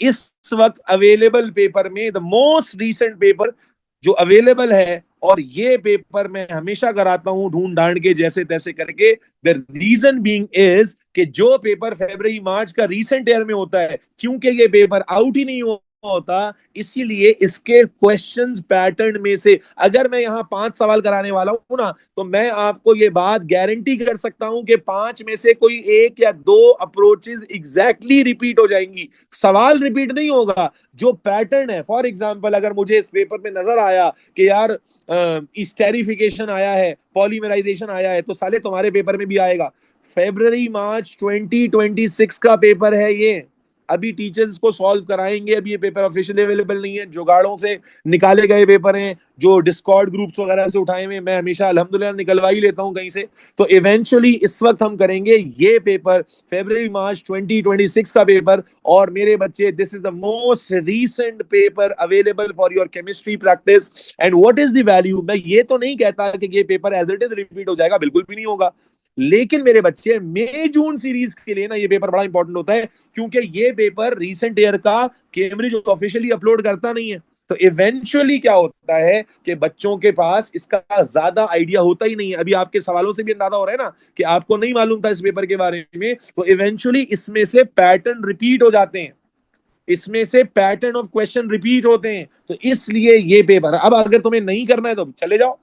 इस वक्त available paper में द मोस्ट रीसेंट पेपर जो अवेलेबल है, और ये पेपर मैं हमेशा कराता हूं ढूंढ ढांड के जैसे तैसे करके, द रीजन बीइंग इज कि जो पेपर फरवरी मार्च का रीसेंट ईयर में होता है, क्योंकि ये पेपर आउट ही नहीं होता, इसीलिए इसके क्वेश्चंस पैटर्न में से अगर मैं यहां 5 सवाल कराने वाला हूं ना, तो मैं आपको ये बात गारंटी कर सकता हूं कि 5 में से कोई 1 या 2 अप्रोचेस एग्जैक्टली रिपीट हो जाएंगी। सवाल रिपीट नहीं होगा, जो पैटर्न है। फॉर एग्जाम्पल, अगर मुझे इस पेपर में नजर आया कि यार स्टेरिफिकेशन आया है, पॉलीमराइजेशन आया है, तो साले तुम्हारे पेपर में भी आएगा। फेब्रवरी मार्च 2026 का पेपर है ये। अभी टीचर्स को सॉल्व कराएंगे, अभी ये पेपर ऑफिशियली अवेलेबल नहीं है, जुगाड़ों से निकाले गए पेपर हैं, जो डिस्कॉर्ड ग्रुप्स वगैरह से उठाए हुए, मैं हमेशा अल्हम्दुलिल्लाह निकलवा ही लेता हूं कहीं से। तो इवेंचुअली इस वक्त हम करेंगे ये पेपर, फेब्रवरी मार्च 2026 का पेपर। और मेरे बच्चे, this is the most recent paper available for your chemistry practice. And what is the value, मैं ये तो नहीं कहता कि ये paper as it is repeat हो जाएगा, बिल्कुल भी नहीं होगा। लेकिन मेरे बच्चे, मई जून सीरीज के लिए ना ये पेपर बड़ा इंपॉर्टेंट होता है, क्योंकि ये पेपर रीसेंट ईयर का कैम्ब्रिज ऑफिशियली अपलोड करता नहीं है। तो इवेंचुअली क्या होता है कि बच्चों के पास इसका ज्यादा आइडिया होता ही नहीं है। अभी आपके सवालों से भी अंदाजा हो रहा है ना कि आपको नहीं मालूम था इस पेपर के बारे में। तो इवेंचुअली इसमें से पैटर्न रिपीट हो जाते हैं, इसमें से पैटर्न ऑफ क्वेश्चन रिपीट होते हैं। तो इसलिए ये पेपर, अब अगर तुम्हें नहीं करना है तो चले जाओ,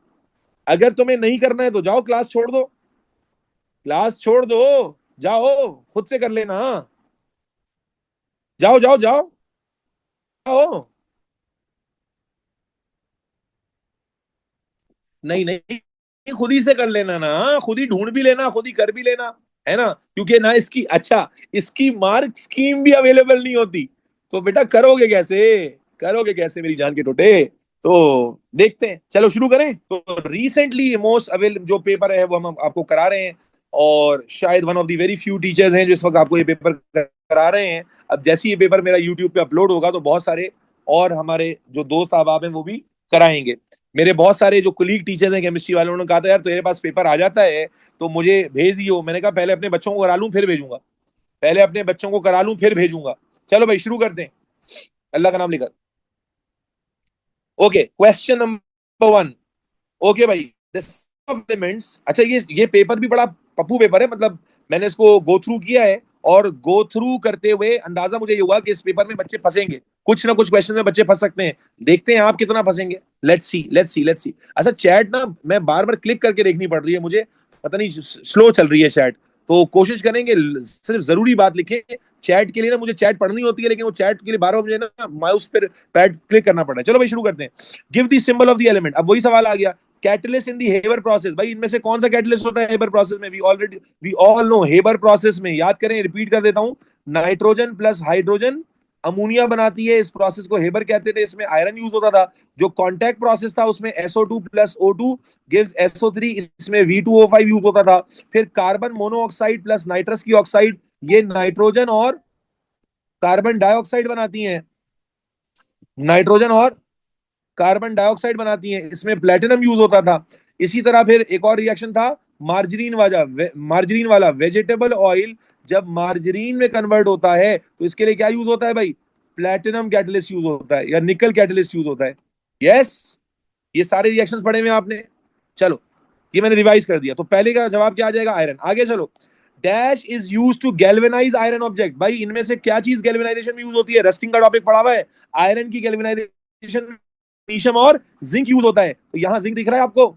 अगर तुम्हें नहीं करना है तो जाओ, क्लास छोड़ दो, क्लास छोड़ दो, जाओ खुद से कर लेना, जाओ जाओ जाओ जाओ। नहीं नहीं, खुद ही से कर लेना ना, खुद ही ढूंढ भी लेना, खुद ही कर भी लेना, है ना। क्योंकि ना इसकी, अच्छा, इसकी मार्क स्कीम भी अवेलेबल नहीं होती, तो बेटा करोगे कैसे, करोगे कैसे मेरी जान के टोटे। तो देखते हैं, चलो शुरू करें। तो रिसेंटली मोस्ट अवेल जो पेपर है वो हम आपको करा रहे हैं, और शायद one of the very few teachers हैं जो इस वक्त आपको ये पेपर करा रहे हैं। अब जैसे ये पेपर मेरा यूट्यूब पे अपलोड होगा तो बहुत सारे और हमारे जो दोस्त अहबाब हैं वो भी कराएंगे। मेरे बहुत सारे जो कुलीग टीचर्स हैं केमिस्ट्री वाले, उन्होंने कहा था यार तेरे पास पेपर आ जाता है तो मुझे भेज दियो। मैंने कहा पहले अपने बच्चों को करा लूं फिर भेजूंगा, पहले अपने बच्चों को करा लूं फिर भेजूंगा। चलो भाई शुरू करते हैं, अल्लाह का नाम लेकर। Okay, question number 1। ओके भाई, दिस एलिमेंट्स, अच्छा ये पेपर भी बड़ा पप्पू पेपर है, मतलब मैंने इसको गो थ्रू किया है, और गो थ्रू करते हुए अंदाजा मुझे ये हुआ कि इस पेपर में बच्चे फंसेंगे, कुछ ना कुछ क्वेश्चन में बच्चे फंस सकते हैं। देखते हैं आप कितना फंसेंगे। Let's see let's see let's see. अच्छा, चैट ना मैं बार बार क्लिक करके देखनी पड़ रही है मुझे, पता नहीं स्लो चल रही है चैट, तो कोशिश करेंगे सिर्फ जरूरी बात लिखें। चैट के लिए ना मुझे चैट पढ़नी होती है, लेकिन वो चैट के लिए बार बार मुझे ना माउस पर पैड क्लिक करना पड़ रहा है। चलो भाई शुरू करते हैं। Give the symbol of the element, अब वही सवाल आ गया, catalyst in the Haber process. भाई इनमें से कौन सा कैटलिस्ट होता है हेबर प्रोसेस में? We all know Haber process में, याद करें, रिपीट कर देता हूं, नाइट्रोजन प्लस हाइड्रोजन अमोनिया बनाती है, इस प्रोसेस को हेबर कहते थे, इसमें आयरन यूज होता था। जो कॉन्टैक्ट प्रोसेस था उसमें SO2 plus O2 gives SO3, इसमें V2O5 यूज होता था। फिर कार्बन मोनोऑक्साइड प्लस नाइट्रस की ऑक्साइड, ये नाइट्रोजन और कार्बन डाइऑक्साइड बनाती हैं, नाइट्रोजन और कार्बन डाइऑक्साइड बनाती हैं, इसमें प्लेटिनम यूज होता था। इसी तरह फिर एक और रिएक्शन था मार्जरीन वाला वेजिटेबल ऑयल, जब मार्जरीन में कन्वर्ट होता है तो इसके लिए क्या यूज होता है भाई? प्लेटिनम कैटलिस्ट यूज होता है या निकल कैटलिस्ट यूज होता है। यस, ये सारे रिएक्शंस पढ़े हुए आपने। चलो, ये मैंने रिवाइज कर दिया, तो पहले का जवाब क्या आ जाएगा? आयरन। आगे चलो, dash is use to galvanize iron object. भाई इनमें से क्या चीज गैल्वेनाइजेशन में यूज होती है? रस्टिंग का टॉपिक पढ़ा हुआ है, आयरन की गैल्वेनाइजेशन मैग्नीशियम और जिंक यूज होता है। तो यहां जिंक दिख रहा है आपको,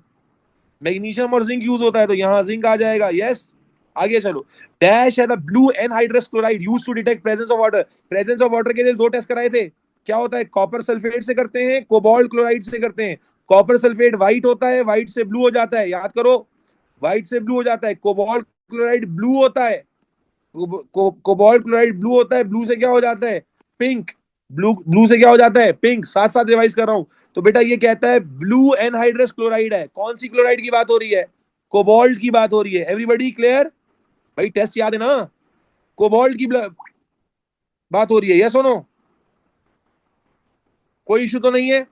मैग्नीशियम और जिंक यूज होता है, तो यहां जिंक आ जाएगा। यस, आगे चलो, डैश है the blue anhydrous chloride use to detect presence of water. Presence of water के लिए 2 टेस्ट कराए थे, क्या होता है? कॉपर सल्फेट से करते हैं, कोबाल्ट क्लोराइड से करते हैं। कॉपर सल्फेट व्हाइट होता है, व्हाइट से ब्लू हो जाता है, याद करो, व्हाइट से ब्लू हो जाता है। कोबाल्ट क्लोराइड ब्लू होता है, कोबाल्ट क्लोराइड ब्लू होता है, ब्लू से क्या हो जाता है? पिंक। ब्लू से क्या हो जाता है? पिंक। साथ साथ रिवाइज कर रहा हूं, तो बेटा ये कहता है ब्लू एनहाइड्रस क्लोराइड है। कौन सी क्लोराइड की बात हो रही है? कोबाल्ट की बात हो रही है। Everybody clear? भाई टेस्ट याद है ना, कोबाल्ट की बात हो रही है। यस और नो? कोई इशू तो नहीं है?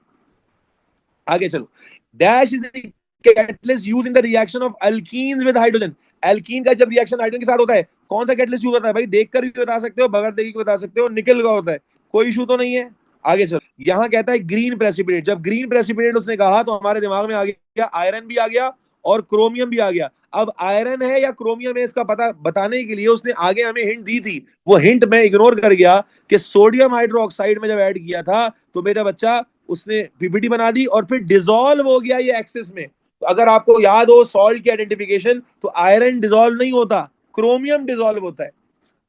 आगे चलो, dash is catalyst use in the reaction of alkenes with hydrogen. Alkene का जब रिएक्शन हाइड्रोजन के साथ होता है, कौन सा कैटलिस्ट यूज होता है? भाई देखकर भी बता सकते हो, बगैर देखे भी बता सकते हो, निकल का होता है। कोई इशू तो नहीं है। आगे चलो, यहां कहता है ग्रीन प्रेसिपिटेट। जब ग्रीन प्रेसिपिटेट उसने कहा तो हमारे दिमाग में आ गया आयरन भी आ गया और क्रोमियम भी आ गया। अब आयरन है या क्रोमियम है इसका पता बताने के लिए उसने आगे हमें हिंट दी थी, वो हिंट मैं इग्नोर कर गया कि सोडियम हाइड्रोक्साइड में जब ऐड किया था तो मेरा बच्चा उसने पीपीटी बना दी और फिर डिसॉल्व हो गया ये एक्सेस में। तो अगर आपको याद हो सॉल्ट की आइडेंटिफिकेशन, तो आयरन डिसॉल्व नहीं होता, क्रोमियम डिसॉल्व होता है।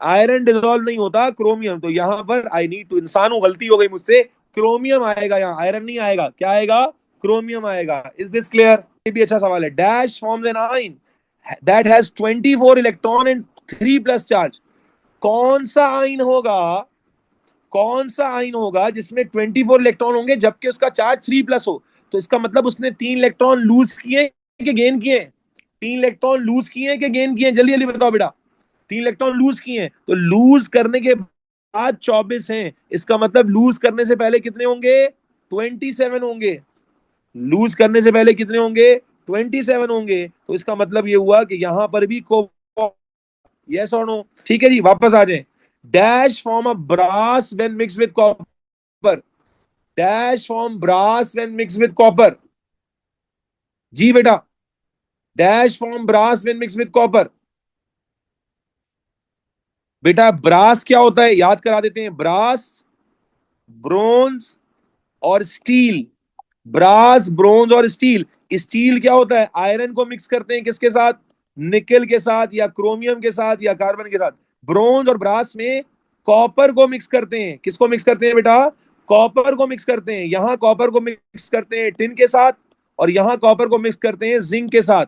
आयरन डिसॉल्व नहीं होता, क्रोमियम। तो यहां पर आई नीड टू, इंसान हूं, गलती हो गई मुझसे, क्रोमियम आएगा, यहाँ आयरन नहीं आएगा। क्या आएगा? क्रोमियम आएगा। Is this clear? ये भी अच्छा सवाल है। Dash forms an ion that has 24 electron and 3 plus charge. कौन सा आयन होगा, कौन सा आयन होगा जिसमें 24 इलेक्ट्रॉन होंगे जबकि उसका चार्ज 3 प्लस हो? तो इसका मतलब उसने 3 इलेक्ट्रॉन लूज किए कि गेन किए? 3 इलेक्ट्रॉन लूज किए कि गेन किए? जल्दी जल्दी बताओ बेटा। 3 इलेक्ट्रॉन लूज किए हैं, तो लूज करने के बाद 24 हैं, इसका मतलब लूज करने से पहले कितने होंगे? 27 होंगे। लूज करने से पहले कितने होंगे? 27 होंगे। तो इसका मतलब ये हुआ कि यहां पर भी को, यस और नो? ठीक है जी, वापस आ जाए। Dash form a brass when mix with copper. Dash form brass when mix with copper. जी बेटा, dash form brass when mix with copper. बेटा ब्रास क्या होता है याद करा देते हैं। ब्रास, ब्रोंज और स्टील। ब्रास, ब्रोंज और स्टील। स्टील क्या होता है? आयरन को मिक्स करते हैं किसके साथ? निकेल के साथ या क्रोमियम के साथ या कार्बन के साथ। ब्रोंज और ब्रास में कॉपर को मिक्स करते हैं। किसको मिक्स करते हैं बेटा? कॉपर को मिक्स करते हैं। यहां कॉपर को मिक्स करते हैं टिन के साथ और यहां कॉपर को मिक्स करते हैं जिंक के साथ।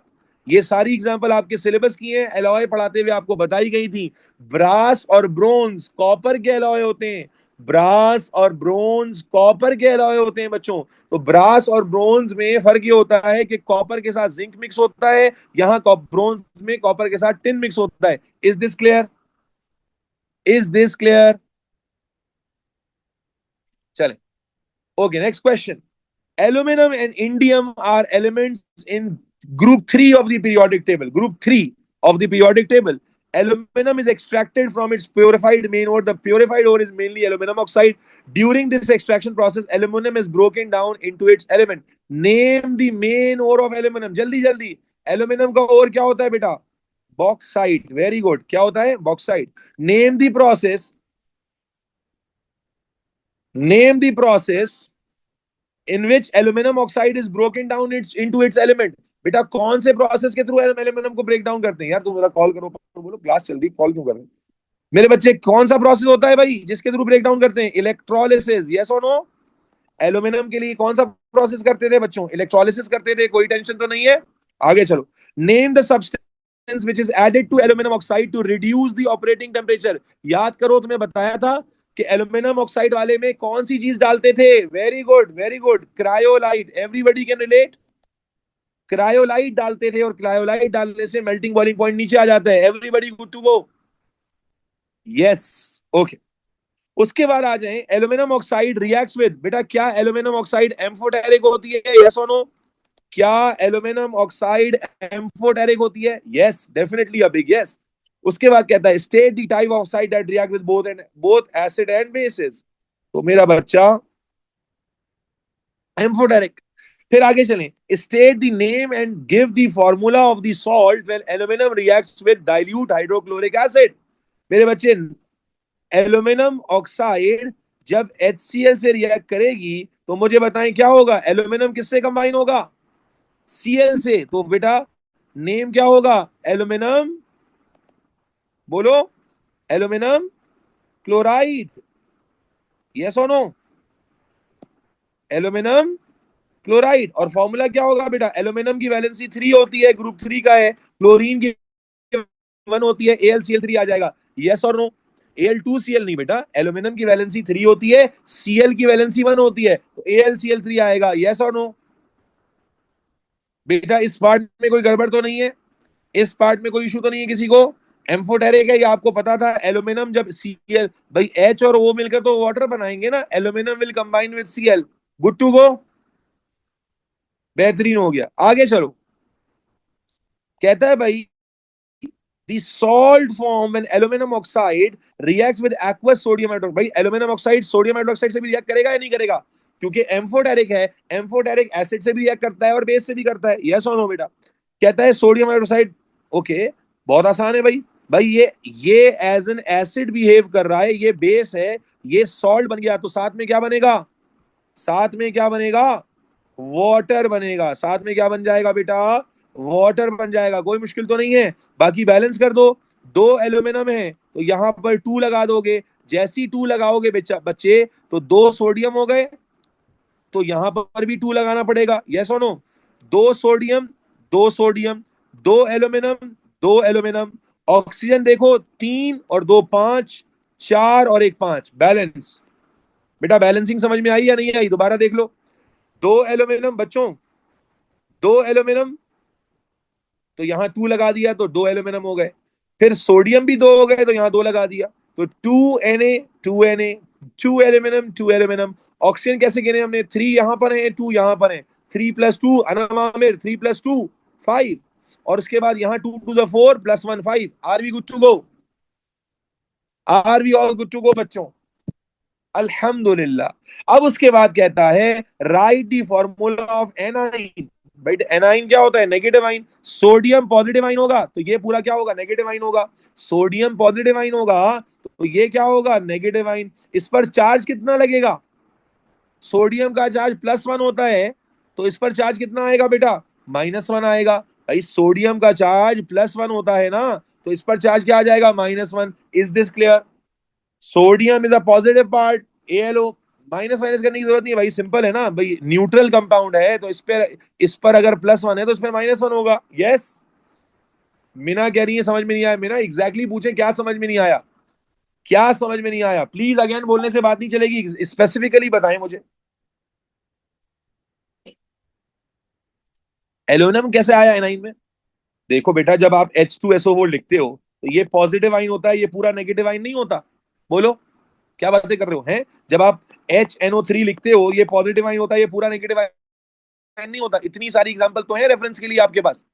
ये सारी एग्जांपल आपके सिलेबस की हैं, एलॉय पढ़ाते हुए आपको बताई गई थी। ब्रास और ब्रोंज कॉपर के एलॉय होते हैं। ब्रास और ब्रोंज कॉपर के एलॉय होते हैं बच्चों। तो ब्रास और ब्रोंज में फर्क ये होता है कि कॉपर के साथ जिंक मिक्स होता है, यहां ब्रोंज में कॉपर के साथ टिन मिक्स होता है। Is this clear? Is this clear? चले, okay, next question. Aluminum and indium are elements in group 3 of the periodic table. Group 3 of the periodic table. Aluminum is extracted from its purified main ore. The purified ore is mainly aluminum oxide. During this extraction process, aluminum is broken down into its element. Name the main ore of aluminum. जल्दी जल्दी। aluminum का ore क्या होता है बेटा? Bauxite. Very good. क्या होता है? Bauxite. Name the process. Name the process in which aluminum oxide is broken down into its element. बेटा कौन से प्रोसेस के थ्रू एल्यूमिनियम को ब्रेक डाउन करते हैं? यार तुम मेरा कॉल करो, बोलो क्लास चल रही, कॉल क्यों कर रहे हैं मेरे बच्चे? कौन सा प्रोसेस होता है भाई जिसके थ्रू ब्रेक डाउन करते हैं? इलेक्ट्रोलिसिस। यस और नो? एल्यूमिनियम के लिए कौन सा प्रोसेस करते थे बच्चों? इलेक्ट्रोलिसिस करते थे। कोई टेंशन तो नहीं है? आगे चलो। Name the substance which is added to aluminum oxide to reduce the operating temperature. याद करो, तुम्हें बताया था कि एल्यूमिनियम ऑक्साइड वाले में कौन सी चीज डालते थे? Very good, very good, cryolite. Everybody can relate. Cryolite डालते थे और क्रायोलाइट डालने से मेल्टिंग बॉइलिंग पॉइंट नीचे आ जाता है। Everybody good to go? Yes, okay. उसके बाद आ जाए, एल्यूमिनियम ऑक्साइड रिएक्ट्स विद, बेटा क्या एल्यूमिनियम ऑक्साइड एम्फोटेरिक होती है? यस और नो? क्या एल्यूमिनियम ऑक्साइड एम्फोटेरिक होती है? Yes, definitely a big yes. उसके बाद कहता है state the type of oxide that react with both acid and bases. तो मेरा बच्चा एम्फोटेरिक। फिर आगे चलें, state the name and give the formula of the salt when aluminium reacts with dilute hydrochloric acid. मेरे बच्चे, एल्यूमिनियम ऑक्साइड जब HCl से रिएक्ट करेगी तो मुझे बताएं क्या होगा? एल्यूमिनियम किससे कंबाइन होगा? Cl से। तो बेटा नेम क्या होगा? एल्यूमिनियम, बोलो, एल्यूमिनियम क्लोराइड। यस और नो? Aluminium chloride. और फॉर्मूला क्या होगा बेटा? एल्यूमिनियम की वैलेंसी 3 होती है, ग्रुप 3 का है। क्लोरीन की 1 होती है, AlCl3 आ जाएगा। यस और नो? Al2Cl नहीं बेटा, एल्यूमिनियम की वैलेंसी 3 होती है, Cl की वैलेंसी 1 होती है, तो AlCl3 आएगा। यस और नो? बेटा इस पार्ट में कोई गड़बड़ तो नहीं है? इस पार्ट में कोई इशू तो नहीं है किसी को? एम्फोटेरिक है, ये आपको पता था। एल्यूमिनियम जब Cl, भाई H और O मिलकर तो वाटर बनाएंगे ना, aluminium will combine with Cl। Good to go? बेहतरीन हो गया। आगे चलो, कहता है भाई the salt form when aluminum oxide reacts with aqueous sodium hydroxide. भाई aluminum oxide सोडियम हाइड्रोक्साइड से भी रिएक्ट करेगा या नहीं करेगा? क्योंकि एम्फोटेरिक है, एम्फोटेरिक एसिड से भी रिएक्ट करता है और बेस से भी करता है। यस और नो बेटा? कहता है सोडियम हाइड्रोक्साइड, ओके बहुत आसान है भाई। भाई ये एज एन एसिड बिहेव कर रहा है, ये बेस है, ये सॉल्ट बन गया, तो साथ में क्या बनेगा? साथ में क्या बनेगा? वाटर बनेगा। साथ में क्या बन जाएगा बेटा? वाटर बन जाएगा। कोई मुश्किल तो नहीं है। बाकी बैलेंस कर दो। दो एल्यूमिनियम है तो यहां पर टू लगा दोगे। जैसी टू लगाओगे बच्चे तो दो सोडियम हो गए, तो यहां पर भी टू लगाना पड़ेगा। यस और नो? दो सोडियम, दो सोडियम, दो एल्यूमिनियम, दो एल्यूमिनियम। ऑक्सीजन देखो तीन और दो पांच, चार और एक पांच, बैलेंस। बेटा बैलेंसिंग समझ में आई या नहीं आई? दोबारा देख लो। दो एल्यूमिनियम बच्चों, दो एल्यूमिनियम, तो यहां टू लगा दिया तो दो एल्यूमिनियम हो गए। फिर सोडियम भी दो हो गए तो यहां दो लगा दिया, तो two N A, two N A, two aluminium, two aluminium. Oxygen कैसे गिने हमने? थ्री यहां पर है, टू यहां पर है। थ्री प्लस टू अनामामिर, थ्री प्लस टू फाइव, और उसके बाद यहां two two the four plus one five. Are we good to go? Are we all good to go बच्चों? अल्हम्दुलिल्लाह। अब उसके बाद कहता है write the formula of anion. भाई एनाइन क्या होता है? Negative ion. Sodium positive ion होगा तो ये पूरा क्या होगा? नेगेटिव आइन होगा। सोडियम पॉजिटिव आइन होगा तो ये क्या होगा? Negative ion. इस पर चार्ज कितना लगेगा? सोडियम का चार्ज प्लस वन होता है, तो इस पर चार्ज कितना आएगा बेटा? माइनस वन आएगा। भाई सोडियम का चार्ज प्लस वन होता है ना, तो इस पर चार्ज क्या आ जाएगा? Minus one. Is this clear? Sodium is a positive part, ALO। Minus minus करने की जरूरत नहीं है भाई, सिंपल है ना भाई, न्यूट्रल कंपाउंड है तो इस पर अगर प्लस वन है तो इस पर माइनस वन होगा। यस। मीना कह रही है समझ में नहीं आया। मीना एग्जैक्टली पूछे क्या समझ में नहीं आया? क्या समझ में नहीं आया? प्लीज अगेन बोलने से बात नहीं चलेगी, स्पेसिफिकली बताएं मुझे। एल्यूमिनियम कैसे आया एनाइन में? देखो बेटा जब आप H2SO4 लिखते हो तो ये पॉजिटिव आइन होता है, ये पूरा नेगेटिव आइन नहीं होता। बोलो क्या बातें कर रहे हो हैं? जब आप HNO3 लिखते हो ये पॉजिटिव आइन होता है, ये पूरा नेगेटिव आइन नहीं होता। इतनी सारी एग्जांपल तो है रेफरेंस के लिए आपके पास।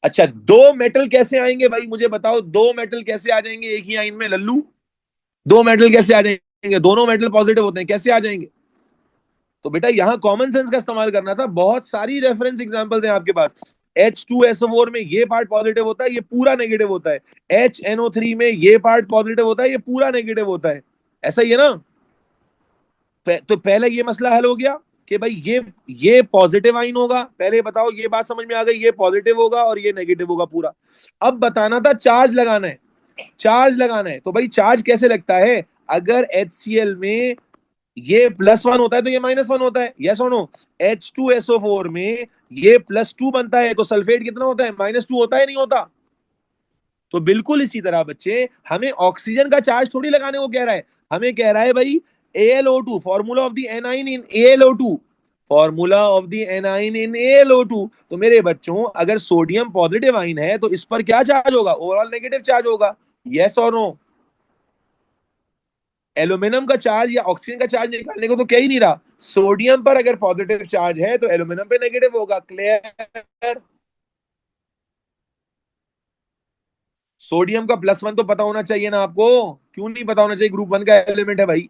अच्छा दो मेटल कैसे आएंगे भाई मुझे बताओ, दो मेटल कैसे आ जाएंगे एक ही आइन में? लल्लू दो मेटल कैसे आ जाएंगे? दोनों मेटल पॉजिटिव होते हैं, कैसे आ जाएंगे? तो बेटा यहां कॉमन सेंस का इस्तेमाल करना था। बहुत सारी रेफरेंस एग्जांपल्स हैं आपके पास। H2SO4 में ये पार्ट पॉजिटिव होता है, ये पूरा नेगेटिव होता है। HNO3 में ये पार्ट पॉजिटिव होता है, ये पूरा नेगेटिव होता है। ऐसा ही है ना? तो पहले ये मसला हल हो गया कि भाई ये पॉजिटिव आइन होगा। पहले बताओ ये बात समझ में आ गई, ये पॉजिटिव होगा और ये नेगेटिव होगा पूरा। अब बताना था चार्ज लगाना है। चार्ज लगाना है तो भाई चार्ज कैसे लगता है? अगर HCl में ये प्लस वन होता है तो ये माइनस वन होता है। यस और नो? H2SO4 में ये प्लस टू बनता है तो सल्फेट कितना होता है? माइनस टू होता है नहीं होता? तो बिल्कुल इसी तरह बच्चे हमें ऑक्सीजन का चार्ज थोड़ी लगाने को कह रहा है, हमें कह रहा है भाई AlO2 formula of the A9 in AlO2, formula of the A9 in AlO2। तो मेरे बच्चों अगर सोडियम पॉजिटिव आइन है तो इस पर क्या चार्ज होगा? ओवरऑल नेगेटिव चार्ज होगा। यस और नो? एल्यूमिनियम का चार्ज या ऑक्सीजन का चार्ज निकालने को तो कह ही नहीं रहा। सोडियम पर अगर पॉजिटिव चार्ज है तो एल्यूमिनियम पे नेगेटिव होगा। क्लियर? सोडियम का प्लस वन तो पता होना चाहिए ना आपको? क्यों नहीं पता होना चाहिए? ग्रुप वन का एलिमेंट है भाई।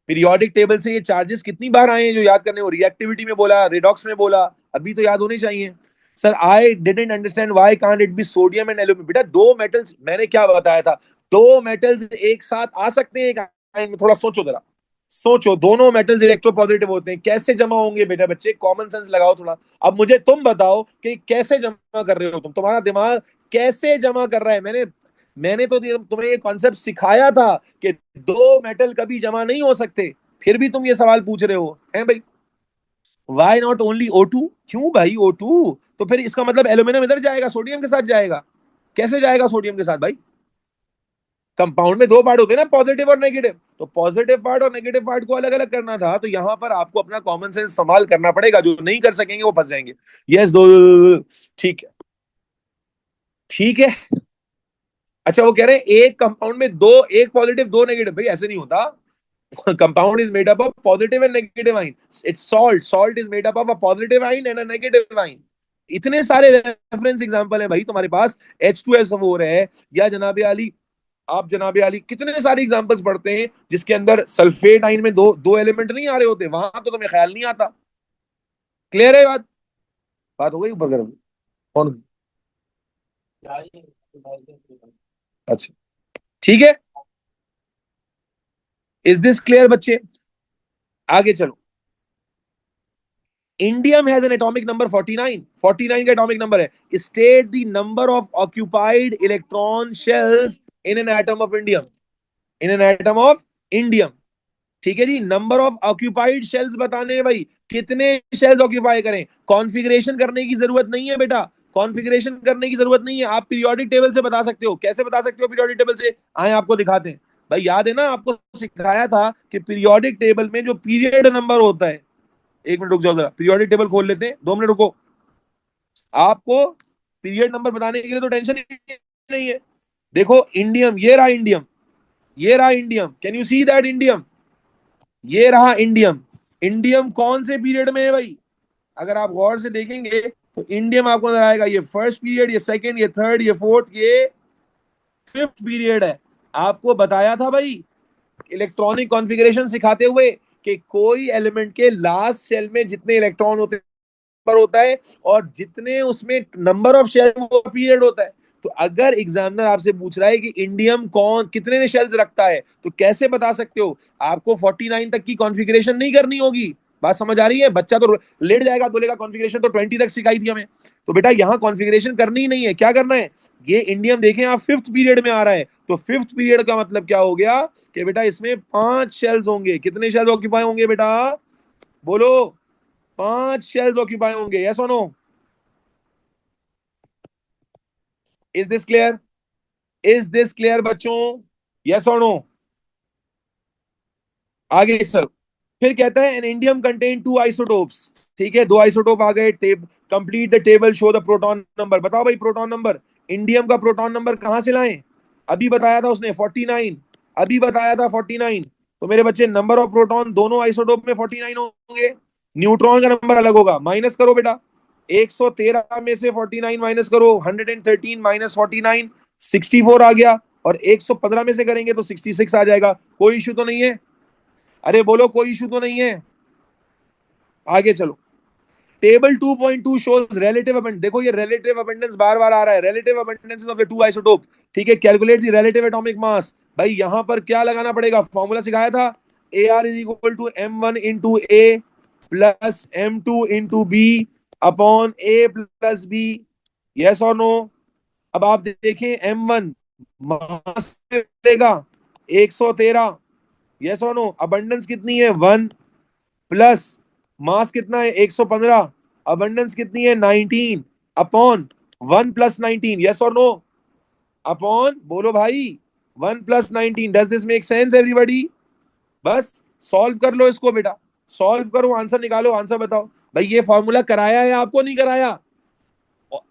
पीरियोडिक टेबल से ये चार्जेस कितनी बार आए हैं जो याद करने हो? रिएक्टिविटी में बोला, रिडॉक्स में बोला, अभी तो याद होने चाहिए। Sir I didn't understand why can't it be sodium and aluminium. बेटा दो मेटल्स, मैंने क्या बताया था? दो मेटल्स एक साथ आ सकते हैं एक आयन में? थोड़ा सोचो जरा, सोचो। दोनों मेटल्स इलेक्ट्रोपॉजिटिव होते हैं, कैसे जमा होंगे बेटा? बच्चे कॉमन सेंस लगाओ थोड़ा। अब मुझे तुम बताओ कि कैसे जमा कर रहे हो तुम, तुम्हारा दिमाग कैसे जमा कर रहा है? मैंने मैंने तो तुम्हें ये कॉन्सेप्ट सिखाया था कि दो मेटल कभी जमा नहीं हो सकते, फिर भी तुम ये सवाल पूछ रहे हो हैं भाई? Why not only O2? क्यों भाई O2? तो फिर इसका मतलब एल्यूमिनियम इधर जाएगा, सोडियम के साथ जाएगा। कैसे जाएगा सोडियम के साथ भाई? कंपाउंड में दो पार्ट होते हैं ना, पॉजिटिव और नेगेटिव, तो पॉजिटिव पार्ट और नेगेटिव पार्ट को अलग अलग करना था। तो यहां पर आपको अपना कॉमन सेंस संभाल करना पड़ेगा, जो नहीं कर सकेंगे वो फंस जाएंगे। यस दो, ठीक है, ठीक है। अच्छा वो कह रहे हैं एक कंपाउंड में दो, एक पॉजिटिव दो नेगेटिव। भाई ऐसे नहीं होता। Compound is made up of positive and negative ion. It's salt, salt is made up of a positive ion and a negative ion. इतने सारे रेफरेंस एग्जांपल है भाई तुम्हारे पास। H2SO4 है, या जनाबे आली आप जनाबे आली कितने सारे एग्जांपल्स पढ़ते हैं जिसके अंदर सल्फेट आइन में दो दो एलिमेंट नहीं आ रहे होते, वहां तो तुम्हें ख्याल नहीं आता। क्लियर है बात? बात हो गई ऊपर गर्म? कौन? अच्छा, ठीक है। इज दिस क्लियर बच्चे? आगे चलो। Indium has an atomic number 49। 49 का एटॉमिक नंबर है। State the number of occupied electron shells in an atom of indium. In an atom of indium. ठीक है जी, नंबर ऑफ ऑक्यूपाइड शेल्स बताने हैं भाई, कितने शेल्स ऑक्यूपाई करें। कॉन्फ़िगरेशन करने की जरूरत नहीं है बेटा, कॉन्फ़िगरेशन करने की जरूरत नहीं है। आप पीरियोडिक टेबल से बता सकते हो। कैसे बता सकते हो पीरियोडिक टेबल से? आए आपको दिखाते हैं। भाई याद है ना, आपको सिखाया था कि पीरियोडिक टेबल में जो पीरियड नंबर होता है, एक मिनट रुक जाओ जरा, पीरियोडिक टेबल खोल लेते हैं, 2 मिनट रुको। आपको पीरियड नंबर बताने के लिए तो टेंशन ही नहीं है। देखो इंडियम, ये रहा इंडियम, ये रहा indium, can you see that indium? ये रहा इंडियम। इंडियम कौन से पीरियड में है भाई? अगर आप गौर से देखेंगे तो इंडियम आपको नजर आएगा, ये फर्स्ट पीरियड, ये सेकंड, ये थर्ड, ये फोर्थ, ये फिफ्थ पीरियड है। आपको बताया था भाई इलेक्ट्रॉनिक कॉन्फ़िगरेशन सिखाते हुए कि कोई एलिमेंट के लास्ट शेल में जितने इलेक्ट्रॉन होते पर होता है, और जितने उसमें नंबर ऑफ शेल वो पीरियड होता है। तो अगर एग्जामिनर आपसे पूछ रहा है कि इंडियम कौन कितने शेल्स रखता है, तो कैसे बता सकते हो? आपको 49 तक की कॉन्फ़िगरेशन नहीं करनी होगी। बात समझ आ रही है? बच्चा तो लेट जाएगा, बोलेगा कॉन्फ़िगरेशन तो 20 तक सिखाई थी हमें। तो बेटा यहां कॉन्फ़िगरेशन करनी ही नहीं है। क्या करना है? ये इंडियम देखें आप, फिफ्थ पीरियड में आ रहा है, तो फिफ्थ पीरियड का मतलब क्या हो गया कि बेटा इसमें 5 शेल्स होंगे। कितने शेल्स ऑक्यूपाई होंगे बेटा? बोलो। 5 शेल्स ऑक्यूपाई होंगे। यस और no? Is this clear? Is this clear बच्चों? यस और नो? आगे चलो। फिर कहता है an indium contain two isotopes. ठीक है, दो आइसोटोप आ गए। Complete the table, show the proton number. बताओ भाई प्रोटॉन नंबर, इंडियम का प्रोटॉन नंबर कहां से लाएं? अभी बताया था उसने 49। अभी बताया था 49। तो मेरे बच्चे नंबर ऑफ प्रोटॉन दोनों आइसोटोप में 49 होंगे। न्यूट्रॉन का नंबर अलग होगा। माइनस करो बेटा, 113 में से 49 माइनस करो, 113 माइनस 49, 64 आ गया। और 115 में से करेंगे तो 66 आ जाएगा। कोई इशू तो नहीं है? अरे बोलो, कोई इशू तो नहीं है? आगे चलो। Table 2.2 shows relative abundance. देखो ये रिलेटिव अबंडेंस बार बार आ रहा है, relative abundance of the two isotope. ठीक है, calculate the relative atomic mass. भाई यहां पर क्या लगाना पड़ेगा? फॉर्मूला सिखाया था, A R is equal to M1 into A plus M2 into B upon A plus B. Yes और नो? अब आप देखें, M1 मास मिलेगा 113। यस और नो? अबंडेंस कितनी है? 1 प्लस मास कितना है? 115। अबंडेंस कितनी है? 19 अपॉन 1 प्लस 19। यस और नो? अपॉन बोलो भाई 1 plus 19। Does this make sense everybody? बस सॉल्व कर लो इसको बेटा, सॉल्व करो, आंसर निकालो, आंसर बताओ। भाई ये फॉर्मूला कराया है आपको, नहीं कराया?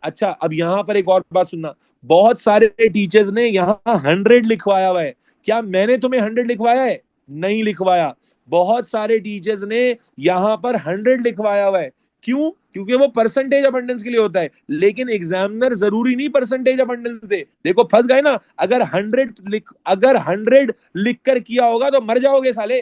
अच्छा, अब यहां पर एक और बात सुनना। बहुत सारे टीचर्स ने यहाँ 100 लिखवाया हुआ है। क्या मैंने तुम्हें 100 लिखवाया है? नहीं लिखवाया। बहुत सारे टीचर्स ने यहाँ पर 100 लिखवाया हुआ है। क्यों? क्योंकि वो परसेंटेज अबंडेंस के लिए होता है। लेकिन एग्जामिनर जरूरी नहीं परसेंटेज अबंडेंस दे। देखो फंस गए ना। अगर 100 लिख कर किया होगा तो मर जाओगे साले।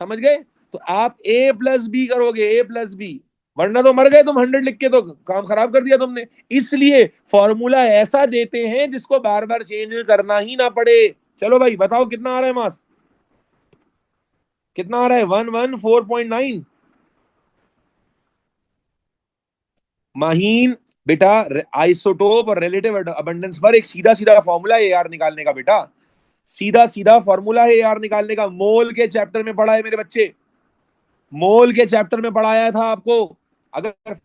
समझ गए? तो आप ए प्लस बी करोगे, ए प्लस बी, वरना तो मर गए तुम। 100 लिख के तो काम खराब कर दिया तुमने। इसलिए फॉर्मूला ऐसा देते हैं जिसको बार बार चेंज करना ही ना पड़े। चलो भाई बताओ कितना आ रहा है मास? कितना आ रहा है? 114.9। माहीन बेटा, आइसोटोप और रिलेटिव अबंडेंस पर एक सीधा सीधा फॉर्मूला है यार निकालने का बेटा। सीधा सीधा फॉर्मूला है यार निकालने का। मोल के चैप्टर में पढ़ा है मेरे बच्चे, मोल के चैप्टर में पढ़ाया था आपको। अगर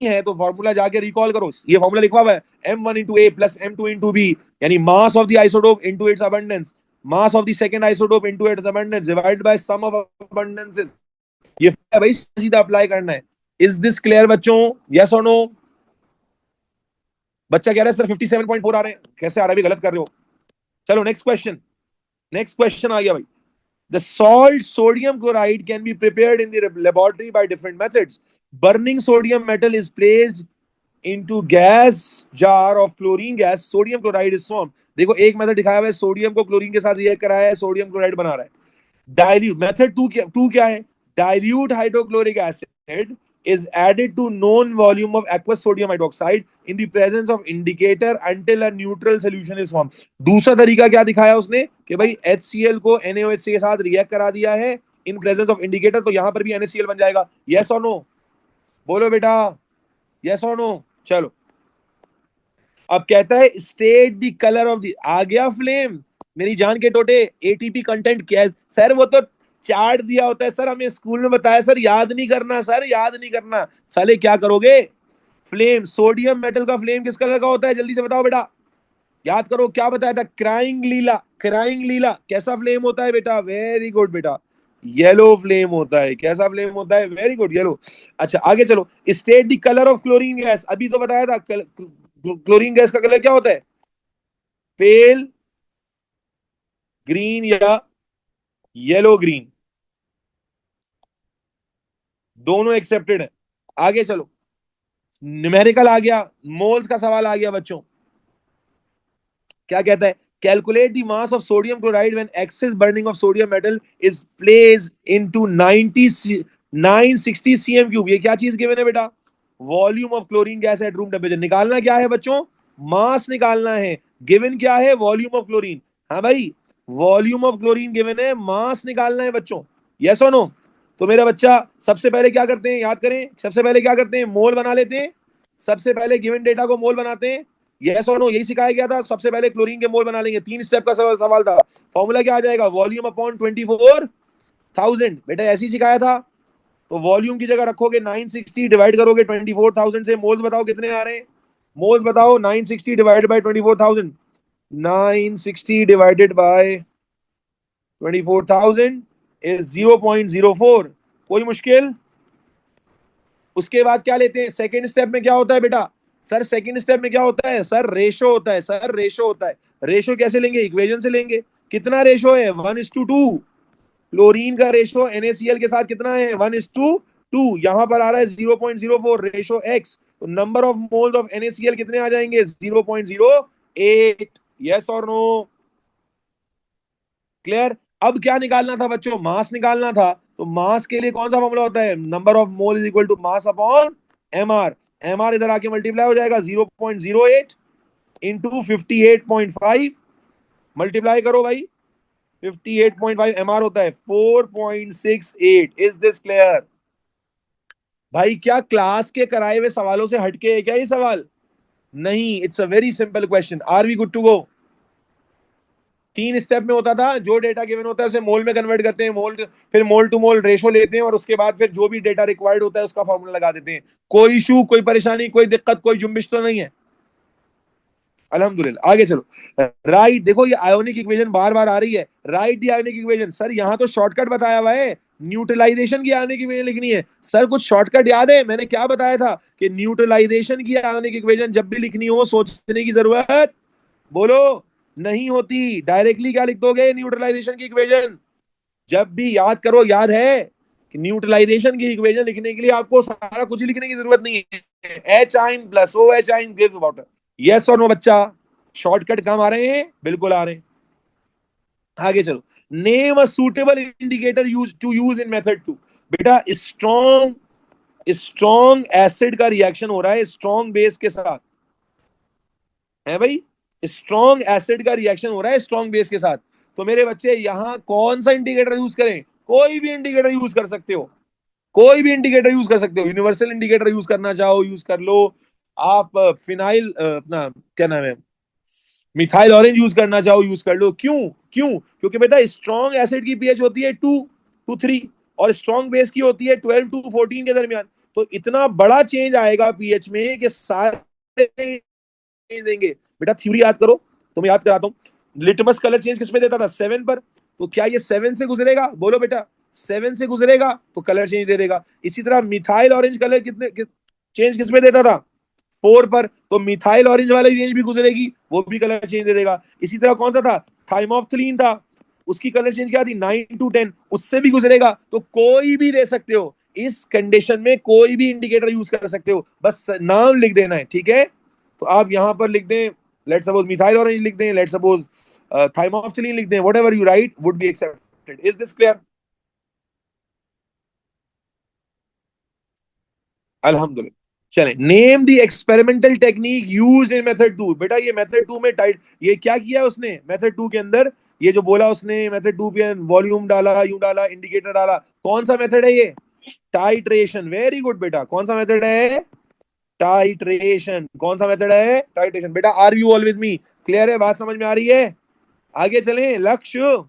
है तो फॉर्मूला जाके रिकॉल करो। ये फॉर्मूला लिखा हुआ है, M1 into A plus M2 into B, यानी mass of the isotope into its abundance, mass of the second isotope into its abundance divided by sum of abundances. ये भाई सीधा अप्लाई करना है। इज दिस क्लियर बच्चों? Yes और no? बच्चा कह रहा है सर 57.4 आ रहे हैं। कैसे आ रहा है? भी गलत कर रहे हो। चलो नेक्स्ट क्वेश्चन। नेक्स्ट क्वेश्चन आ गया भाई। The salt sodium chloride can be prepared in the laboratory by different methods. Burning sodium metal is placed into gas jar of chlorine gas. Sodium chloride is formed. देखो एक method दिखाया हुआ है, sodium को chlorine के साथ react कराया है, सोडियम क्लोराइड बना रहा है. डाइल्यूट मेथड टू क्या है? Dilute hydrochloric acid is added to known volume of aqueous sodium hydroxide in the presence of indicator until a neutral solution is formed. दूसरा तरीका क्या दिखाया उसने कि भाई HCl को NaOH के साथ रिएक्ट करा दिया है इन प्रेजेंस ऑफ इंडिकेटर, तो यहां पर भी NaCl बन जाएगा. यस और नो? बोलो बेटा, यस और नो? चलो, अब कहता है state the colour of the, आ गया फ्लेम. मेरी जान के टोटे, एटीपी कंटेंट क्या है सर? वो तो चार्ट दिया होता है सर, हमें स्कूल में बताया सर, याद नहीं करना सर, याद नहीं करना. साले क्या करोगे? फ्लेम, सोडियम मेटल का फ्लेम किस कलर का होता है? जल्दी से बताओ बेटा, याद करो. क्या बताया था? क्राइंग लीला. क्राइंग लीला कैसा फ्लेम होता है बेटा? वेरी गुड बेटा, येलो फ्लेम होता है. कैसा फ्लेम होता है? Very good, yellow. अच्छा आगे चलो. State the colour of chlorine gas. अभी तो बताया था क्लोरीन गैस का कलर क्या होता है? पेल ग्रीन या येलो ग्रीन, दोनों एक्सेप्टेड है. आगे चलो, न्यूमेरिकल आ गया, मोल्स का सवाल आ गया बच्चों. क्या कहता है? Calculate the mass of sodium chloride when excess burning of sodium metal is placed into 960 cm cube. ये क्या चीज गिवन है बेटा? Volume of chlorine gas at room temperature. निकालना क्या है बच्चों? मास निकालना है. गिवन क्या है? Volume of chlorine. हाँ भाई, वॉल्यूम ऑफ क्लोरीन गिवन है, मास निकालना है बच्चों. यस और नो? तो मेरा बच्चा, सबसे पहले क्या करते हैं, याद करें. सबसे पहले क्या करते हैं? मोल बना लेते हैं. सबसे पहले गिवन डेटा को मोल बनाते हैं. यस और नो? यही सिखाया गया था. सबसे पहले क्लोरीन के मोल बना लेंगे. 3 स्टेप का सवाल था. फॉर्मूला क्या आ जाएगा? Volume upon 24,000. बेटा ऐसे ही सिखाया था. तो वॉल्यूम की जगह रखोगे 960, डिवाइड करोगे 24,000 से. मोल्स बताओ कितने आ रहे हैं? मोल्स बताओ. 960 divided by 24,000. 960 divided by 24,000 is 0.04. कोई मुश्किल? उसके बाद क्या लेते हैं? सेकेंड स्टेप में क्या होता है बेटा? सर सेकेंड स्टेप में क्या होता है? सर रेशो होता है. सर रेशो होता है. रेशो कैसे लेंगे? इक्वेशन से लेंगे. कितना रेशो है? 1:2. क्लोरीन का रेशो NaCl के साथ कितना है? 1:2. यहां पर आ रहा है 0.04, रेशो x. तो number of moles of NaCl कितने आ जाएंगे? 0.08. यस और नो? क्लियर? अब क्या निकालना था बच्चों? मास निकालना था. तो मास के लिए कौन सा फॉर्मूला होता है? Number of mole is equal to mass upon mr. mr इधर आके मल्टीप्लाई हो जाएगा. 0.08 इंटू 58.5. मल्टीप्लाई करो भाई. 58.5 mr होता है 4.68. Is this clear? भाई क्या क्लास के कराए हुए सवालों से हटके है क्या ये सवाल? नहीं, it's a very simple question. Are we good to go? 3 step में होता था. जो डेटा गिवन होता है उसे मोल में कन्वर्ट करते हैं. मोल, फिर मोल टू मोल रेशो लेते हैं, और उसके बाद फिर जो भी डेटा रिक्वायर्ड होता है उसका फॉर्मूला लगा देते हैं. कोई इशू, कोई परेशानी, कोई दिक्कत, कोई जुम्बिश तो नहीं है? अल्हम्दुलिल्लाह. आगे चलो. राइट, देखो ये आयोनिक इक्वेशन बार बार आ रही है. राइट दी आयोनिक इक्वेशन. सर यहाँ तो शॉर्टकट बताया हुआ है, न्यूट्रलाइजेशन की आयोनिक इक्वेशन लिखनी है. सर कुछ शॉर्टकट याद है? मैंने क्या बताया था कि न्यूट्रलाइजेशन की आयोनिक इक्वेशन जब भी लिखनी हो सोचने की जरूरत, बोलो, नहीं होती. डायरेक्टली क्या लिख दोगे? न्यूट्रलाइजेशन की इक्वेशन. जब भी याद करो, याद है कि न्यूट्रलाइजेशन की इक्वेशन लिखने के लिए आपको सारा कुछ लिखने की जरूरत नहीं है. H ion plus O H ion gives water. Yes और नो बच्चा? शॉर्टकट कम आ रहे हैं? बिल्कुल आ रहे हैं. आगे चलो. Name a suitable indicator use to use in method 2. बेटा स्ट्रॉन्ग स्ट्रॉन्ग एसिड का रिएक्शन हो रहा है स्ट्रॉन्ग बेस के साथ, है भाई. स्ट्रॉन्ग एसिड का रिएक्शन हो रहा है स्ट्रॉन्ग बेस के साथ. तो मेरे बच्चे यहां कौन सा इंडिकेटर यूज करें? कोई भी इंडिकेटर यूज कर सकते हो. कोई भी इंडिकेटर यूज कर सकते हो. यूनिवर्सल इंडिकेटर यूज करना चाहो यूज कर लो. आप फिनाइल अपना क्या नाम है, मिथाइल ऑरेंज यूज करना चाहो यूज कर लो. क्यों? क्यों? क्योंकि बेटा स्ट्रॉन्ग एसिड की पीएच होती है 2 to 3, और स्ट्रॉन्ग बेस की होती है 12 to 14 के दरमियान. तो इतना बड़ा चेंज आएगा पीएच में कि सारे देंगे. बेटा थ्योरी याद करो, तो मैं याद कराता हूं. लिटमस कलर चेंज किस पे देता था? 7 पर. तो क्या ये 7 से गुजरेगा? बोलो बेटा. 7 से गुजरेगा तो कलर चेंज दे देगा. इसी तरह मिथाइल ऑरेंज कलर चेंज किस पे देता था? 4 पर. तो मिथाइल ऑरेंज वाली रेंज भी गुजरेगी, वो भी कलर चेंज दे देगा. इसी तरह कौन सा था? थाइमोफ्थलीन था. उसकी कलर चेंज क्या थी 9 to 10, उससे भी गुजरेगा तो कोई भी दे सकते हो। इस कंडीशन में कोई भी इंडिकेटर यूज कर सकते हो, बस नाम लिख देना है, ठीक है। तो आप यहां पर लिख दें, लेट्स सपोज मिथाइल ऑरेंज लिख दें, लेट्स सपोज थाइमोक्सिलिन लिख दें, whatever you right would be accepted. Is this clear? अल्हम्दुलिल्लाह। चले, name the experimental technique used in method 2। बेटा ये मेथड 2 में टाइट, ये क्या किया है उसने मेथड 2 के अंदर, ये जो बोला उसने मेथड 2 पे वॉल्यूम डाला, यू डाला, इंडिकेटर डाला, कौन सा मेथड है ये? टाइट्रेशन। वेरी गुड बेटा, कौन सा मेथड है? टाइट्रेशन। कौन सा मेथड है? टाइट्रेशन। बेटा are you all with me? Clear है? बात समझ में आ रही है? आगे चलें, लक्ष्य।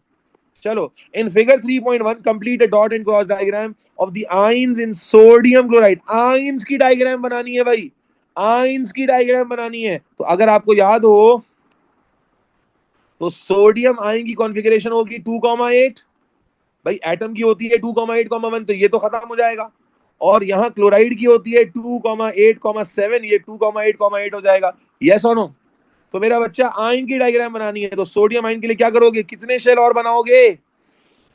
चलो, in figure 3.1 complete a dot and cross diagram of the ions in sodium chloride. Ions की डायग्राम बनानी है भाई, आयंस की डायग्राम बनानी है। तो अगर आपको याद हो तो सोडियम आयन की कॉन्फ़िगरेशन होगी 2,8। भाई एटम की होती है 2,8,1, तो ये तो खत्म हो जाएगा। और यहां क्लोराइड की होती है 2,8,7, ये 2,8,8 हो जाएगा। यस और नो? तो मेरा बच्चा आयन की डायग्राम बनानी है, तो सोडियम आयन के लिए क्या करोगे? कितने शेल और बनाओगे?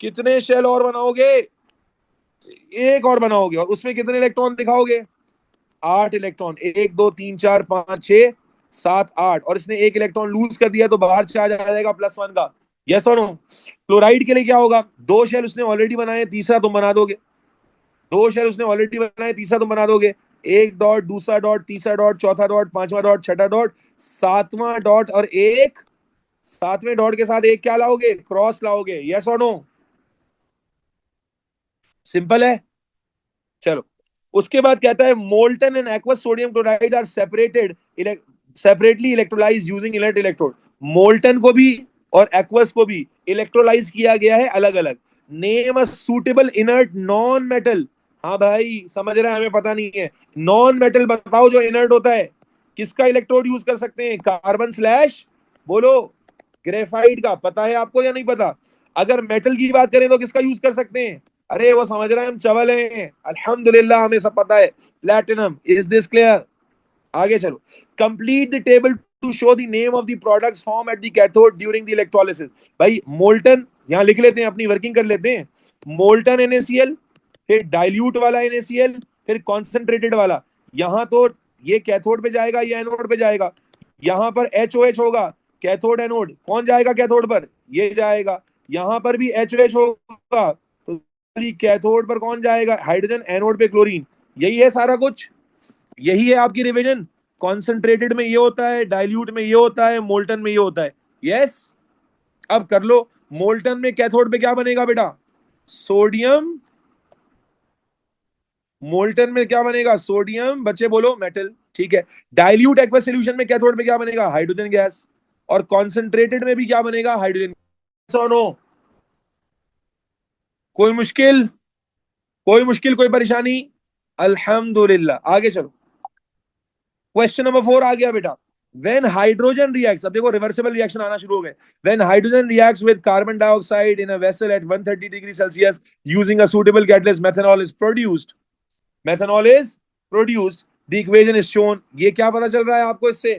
कितने शेल और बनाओगे? एक और बनाओगे, और उसमें कितने इलेक्ट्रॉन दिखाओगे? 8 इलेक्ट्रॉन। 1, 2, 3, 4, 5, 6, 7, 8, और इसने एक इलेक्ट्रॉन लूज कर दिया तो बाहर चार्ज आ जाएगा +1 का। यस और नो? क्लोराइड के लिए क्या होगा? 2 शेल उसने ऑलरेडी बनाए, तीसरा तुम बना दोगे। 2 शेल उसने ऑलरेडी बनाए, तीसरा तुम बना दोगे। एक डॉट, दूसरा डॉट, तीसरा डॉट, चौथा डॉट, पांचवा डॉट, छठा डॉट, सातवां डॉट, और एक सातवें डॉट के साथ एक क्या लाओगे? क्रॉस लाओगे। यस और नो? सिंपल है। चलो, उसके बाद कहता है molten and aqueous sodium chloride are separated separately electrolyze using inert electrode. Molten को भी और एक्वस को भी इलेक्ट्रोलाइज किया गया है अलग अलग। Name a suitable inert non metal. हाँ भाई समझ रहे हैं, हमें पता नहीं है। नॉन मेटल बताओ जो इनर्ट होता है, किसका इलेक्ट्रोड यूज कर सकते हैं? कार्बन स्लैश बोलो ग्रेफाइट का। पता है आपको या नहीं पता? अगर मेटल की बात करें तो किसका यूज कर सकते हैं? अरे वो समझ रहे हैं, हम चवल हैं, अल्हम्दुलिल्लाह हमें सब पता है। प्लैटिनम। Is this clear? आगे चलो, complete the table to show the name of the products form at the cathode during the electrolysis. भाई मोल्टन यहां लिख लेते हैं, अपनी वर्किंग कर लेते हैं। मोल्टन NaCl, फिर डाइल्यूट वाला NaCl, फिर कॉन्सेंट्रेटेड वाला। यहां तो ये कैथोड पे जाएगा, ये एनोड पे जाएगा। यहां पर HOH होगा, कैथोड एनोड। कौन जाएगा कैथोड पर? ये जाएगा। यहां पर भी HOH होगा, तो कैथोड पर कौन जाएगा? हाइड्रोजन। एनोड पे क्लोरीन। यही है सारा कुछ, यही है आपकी रिवीजन। कॉन्सेंट्रेटेड में ये होता है, डाइल्यूट में ये होता है, मोल्टन में ये होता है। यस? अब कर लो, मोल्टन में कैथोड पे क्या बनेगा बेटा? सोडियम। मोल्टन में क्या बनेगा? सोडियम। बच्चे बोलो मेटल, ठीक है। डाइल्यूट एक्वस सॉल्यूशन में कैथोड में क्या बनेगा? Hydrogen gas. और कॉन्सेंट्रेटेड में भी क्या बनेगा? हाइड्रोजन। नो? कोई मुश्किल? कोई मुश्किल, कोई परेशानी? अल्हम्दुलिल्लाह। आगे चलो, क्वेश्चन नंबर 4 आ गया बेटा। When hydrogen reacts, अब देखो रिवर्सिबल रिएक्शन आना शुरू हो गए। When hydrogen reacts with carbon dioxide in a vessel at 130 degrees Celsius using a suitable catalyst, methanol is produced. Methanol is produced. The equation is shown. ये क्या पता चल रहा है आपको इससे?